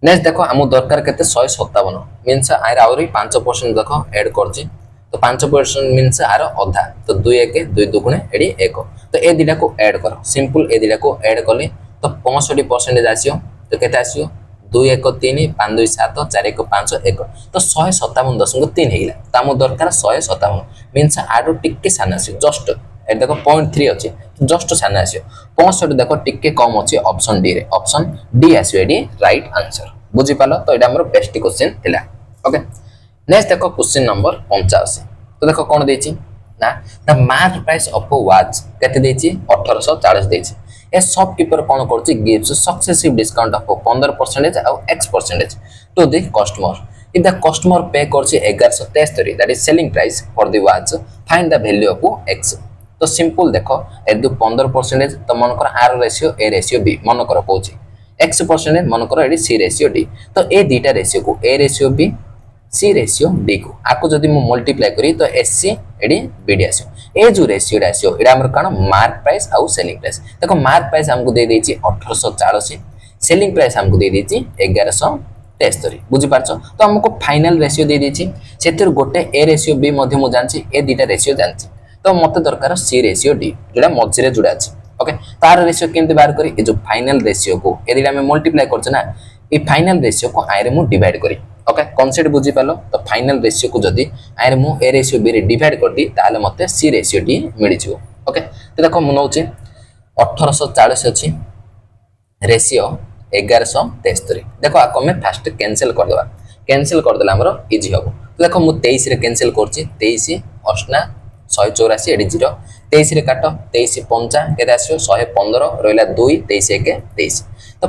नेक्स्ट देखो आमु दरकार केते 157 मींस आर आउरी 5% देखो ऐड करछि तो 5% मींस आर अधा तो 2 1 2 दुगुणे एडी 1 तो ए दिला को ऐड करो सिंपल ए दिला को ऐड करले तो 65% आसियो तो केते आसियो 2 1 3 5 2 7 4 1 5 1 तो 157.3 हेला त आमु दरकार 157 मींस आरो टिक्के सान आसियो जस्ट ए देखो 0.3 अछि जस्ट सान आसियो 65 देखो टिक्के कम अछि ऑप्शन डी रे ऑप्शन डी आसियो एडी राइट आंसर बुझि पालो तो एडा हमर बेस्ट क्वेश्चन थिला ओके नेक्स्ट देखो क्वेश्चन नंबर 85 तो देखो कोन देछि ना the mark price of watch केते देछि 1840 देछि ए शॉपकीपर कोन करछि गिव्स सक्सेसिव डिस्काउंट ऑफ 15% और x% to the customer if the customer pay करछि 1173 that is selling price for the watch find the value of x तो simple देखो ए दु 15% तो मन कर r ratio a ratio b मन कर कहउछि x% मन कर एडी c रेशियो d तो ए दीटा रेशियो को a ratio b c ratio d को आको जदी मु मल्टीप्लाई करी तो sc एडी b d आसियो ए जो रेशियो आसियो एडा हमर काना मार्क प्राइस आउ सेलिंग प्राइस देखो मार्क प्राइस हमको दे देछि 1840 सेलिंग प्राइस हमको दे देछि 1173 बुझि पारछो तो हमको फाइनल रेशियो दे देछि सेतिर गोटे ए रेशियो b मध्ये मु जानछि ए दीटा रेशियो जानछि तो मते दरकार c रेशियो d जेडा मझिरे जुडा अछि ओके तार रेशियो केमते बाहर करी ए जो फाइनल रेशियो को यदि हम मल्टीप्लाई करछ ना ए फाइनल रेशियो को आइ रे मु डिवाइड करी ओके कांसेप्ट बुझि पालो तो फाइनल रेशियो को जदी आइ रे मु ए रेशियो b रे डिवाइड कर दी ताले मते c रेशियो d मिलि जिवो ओके तो देखो मु नउछि 1840 अछि रेशियो 1173 देखो आको में फास्ट कैंसिल कर देबा कैंसिल कर देला हमरो इजी हबो तो देखो मु 23 रे कैंसिल करछि 23 8 184 एडी 0 23 रे काटो 23 5 केते आसियो 115 रहला 2 23 1 23 तो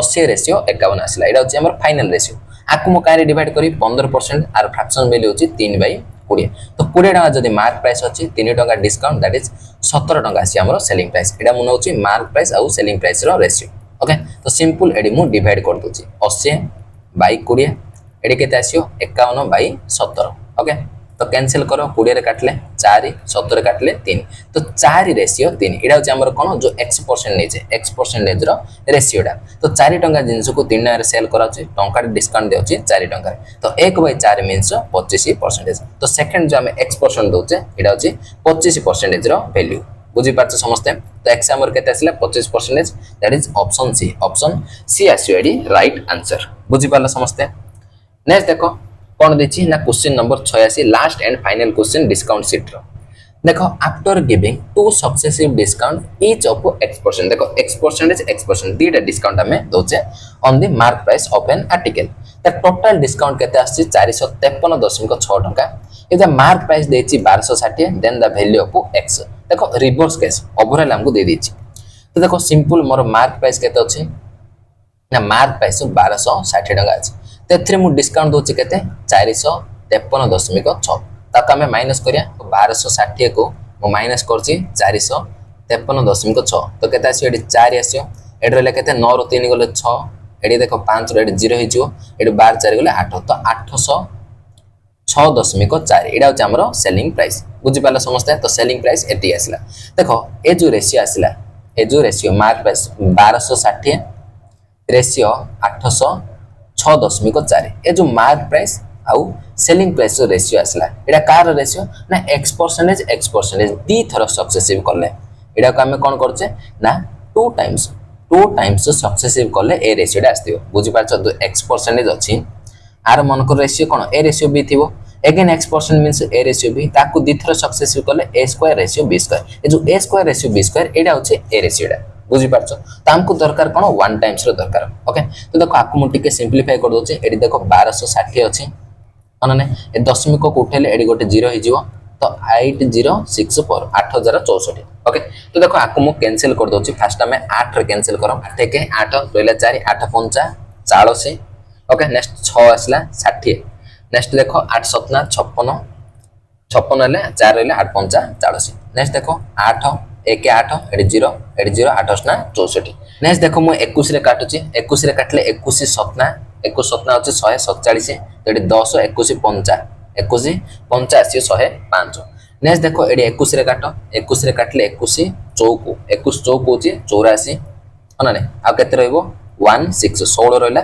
80 रेशियो 51 आसिला एडा होची हमर फाइनल रेशियो आकु मु कारे डिवाइड करी 15% आर फ्रैक्शन वैल्यू होची 3/20 तो 20 टका जदी मार्क प्राइस होची 3 टका डिस्काउंट दैट इज 17 टका आसी हमर सेलिंग प्राइस एडा मु नउची मार्क प्राइस आउ selling price row ratio okay तो सिंपल एडी मु डिवाइड कर दोची 80/20 एडी केते आसियो 51/17 ओके तो कैंसिल करो 20 रे काटले 4 17 काटले 3 तो 4 रेशियो 3 एडा होची हमर कोन जो x% नेजे x% रो रेशियोडा तो 4 टंका जिंस को 3 रे सेल कराची टंका डिस्काउंट देउची 4 टंका तो 1/4 मींस 25% तो सेकंड जो हम x% दोचे एडा होची 25% रो वैल्यू बुझी पाछ समस्ते तो x हमर केते आसिला 25% दैट इज ऑप्शन सी आसियो एडी राइट आंसर बुझी पाला समस्ते नेक्स्ट देखो कौन देछि ना question number 86 last and final question discount sheet रो देखो after giving two successive discount each of x% देखो x% दीटा डिस्काउंट हमें दोचे on the mark price of an article the total discount केते आछि 453.6 टका इज द मार्क प्राइस देछि 1260 then the value of x देखो रिवर्स केस ओवरऑल हमको दे देछि तो देखो सिंपल मोर मार्क प्राइस केते अछि ना मार्क प्राइस 1260 टका अछि तेथरे मु डिस्काउंट दोछि केते 453.6 ताका हमें माइनस करिया 1260 को मु माइनस करछि 453.6 तो केते आसियो एडी 4 आसियो एडी रहले केते 9 रो 3 गले 6 एडी देखो 5 रो एडी 0 हि जिवो एडी 12 4 गले 8 तो 806.4 एडा होछि हमरो सेलिंग प्राइस बुझि पाला समझते तो सेलिंग प्राइस एटी आसिला देखो ए जो रेशियो आसिला ए जो रेशियो मार्क प्राइस 1260 रेशियो 806.4 ए जो मार्क प्राइस आउ सेलिंग प्राइस रेशियो आसला एडा कार रेशियो ना x% दी थर सक्सेसिव करले एडा को हम कोन करछे ना 2 टाइम्स सक्सेसिव करले ए रेशियोडा आस्तियो बुझि पारछ जो x% अछि आर मनकर रेशियो कौन ए रेशियो बी थी again x% means A ratio B ताकू दिथर सक्सेसिव कले A square ratio B square A जो A square ratio B square एटा होचे ए रेशियोटा बुझी पारछो तो हमको दरकार कोन 1 टाइम्स रो दरकार ओके तो देखो आपको मु टिके सिंपलीफाई कर दोचे एडी देखो 1260 अछि माने ए दशमिक को उठेले एडी गोटे 0 हि जिवो तो 8064 8064 ओके तो देखो आपको मु कैंसिल कर दोची फर्स्ट में 8 रे कैंसिल करो 8 के 8 रहला 4 8 5 40 ओके नेक्स्ट 6 आसला 60 नेक्स्ट देखो 8 7 56 56 ले 4 रहला 8 5 40 नेक्स्ट देखो 8 1 8 एडी 0 एडी 0 8 64 नेक्स्ट देखो मु 21 रे काटुची 21 रे काटले 21 7 21 7 होची 147 तो एडी 10 21 5 21 85 105 नेक्स्ट देखो एडी 21 रे काटो 21 रे काटले 21 चौक 21 चौक होची 84 अनने आ केते रहइबो 16 16 रहला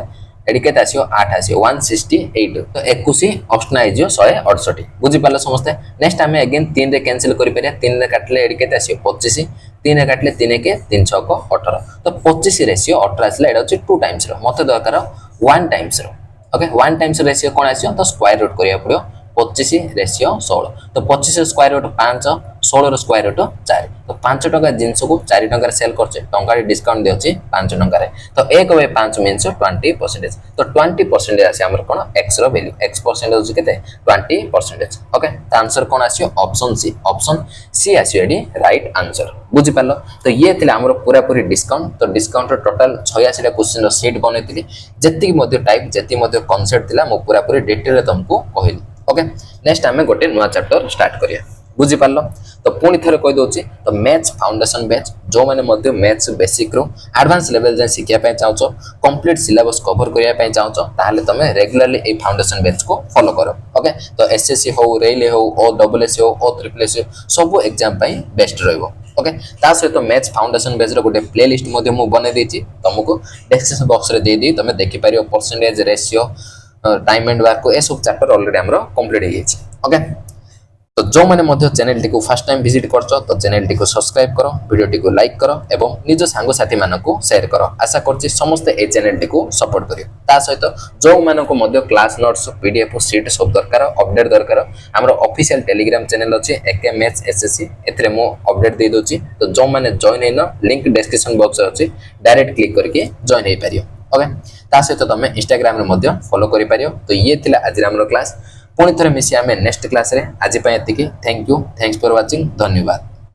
एडी केते आसीओ 8 आसीओ 168 तो 21 ऑप्शन आइ जियो 168 बुझी पालो समस्त नेक्स्ट हमें अगेन 3 रे कैंसिल करि परिया 3 रे काटले एडी केते आसीओ 25 3 रे काटले 3 के 3 6 को 18 तो 25 रेशियो 18 आसला एडा होची 2 टाइम्स रो मते दरकार 1 टाइम्स रो ओके 1 टाइम्स रेशियो कोन आसीओ तो स्क्वायर रूट करिया पड़ियो 25 रेशियो 16 तो 25 स्क्वायर रूट 5 16 रो स्क्वायर रूट 4 तो 5 टका जिंस को 4 टका सेल करछे टंका डिस्काउंट देउची 5 टका रे तो 1/5 मींस 20% तो 20% आसी हमर कोन x रो वैल्यू x% होची केते 20% ओके तो आंसर कोन आसीयो ऑप्शन सी आसीयो एडी राइट आंसर बुझी पालो तो ये थिला हमर पूरा पूरी डिस्काउंट तो डिस्काउंट रो टोटल 86 टा क्वेश्चन रो सेट बनेतिली जति मध्य टाइप जति मध्य कांसेप्ट थिला मो पूरा पूरी डिटेल रे तुमको कहिली ओके नेक्स्ट हमें गोटे नुआ चैप्टर स्टार्ट करिया बुझी पारलो तो पुणी थरे कहि दोची तो मैथ्स फाउंडेशन बैच जो माने मध्य मैथ्स बेसिक रो एडवांस लेवल जे सिखिया पय चाहछो कंप्लीट सिलेबस कवर करिया पय चाहछो ताहले तमे रेगुलरली ए फाउंडेशन बैच को फॉलो करो ओके तो एसएससी हो रेलवे हो ओ डबलएससी हो ओ ट्रिपल एससी सब एग्जाम पय बेस्ट रहइबो ओके ता सहित मैथ्स फाउंडेशन बैच रो गोटे प्लेलिस्ट मध्य मु बने देची तुमको डिस्क्रिप्शन बॉक्स रे दे दी तमे देखि पारियो percentage ratio time and work को ए सब चैप्टर ऑलरेडी हमरो कंप्लीट हो गई ओके तो जो माने मध्य चैनल टी को फर्स्ट टाइम विजिट करछो तो चैनल टी को सब्सक्राइब करो वीडियो टी को लाइक करो एवं निज सांग साथी मानन को शेयर करो आशा करछि समस्त ए चैनल टी को सपोर्ट करियो ता सहित जो मानन को मध्य क्लास नोट्स पीडीएफ सीट सब दरकार अपडेट दरकार हमरो ऑफिशियल टेलीग्राम चैनल अछि एके मैथ्स एसएससी एथरे मो अपडेट दे दोछि तो जो माने जॉइन हेन लिंक डिस्क्रिप्शन बॉक्स अछि डायरेक्ट क्लिक करके जॉइन हे परियो ओके ता सहित तमे इंस्टाग्राम रे मध्य फॉलो करि पारियो तो ये थिला आज हमरो क्लास पुणी थरे मिसी आमे नेक्स्ट क्लास रे आज पय एतिकी thank you thanks for watching धन्यवाद।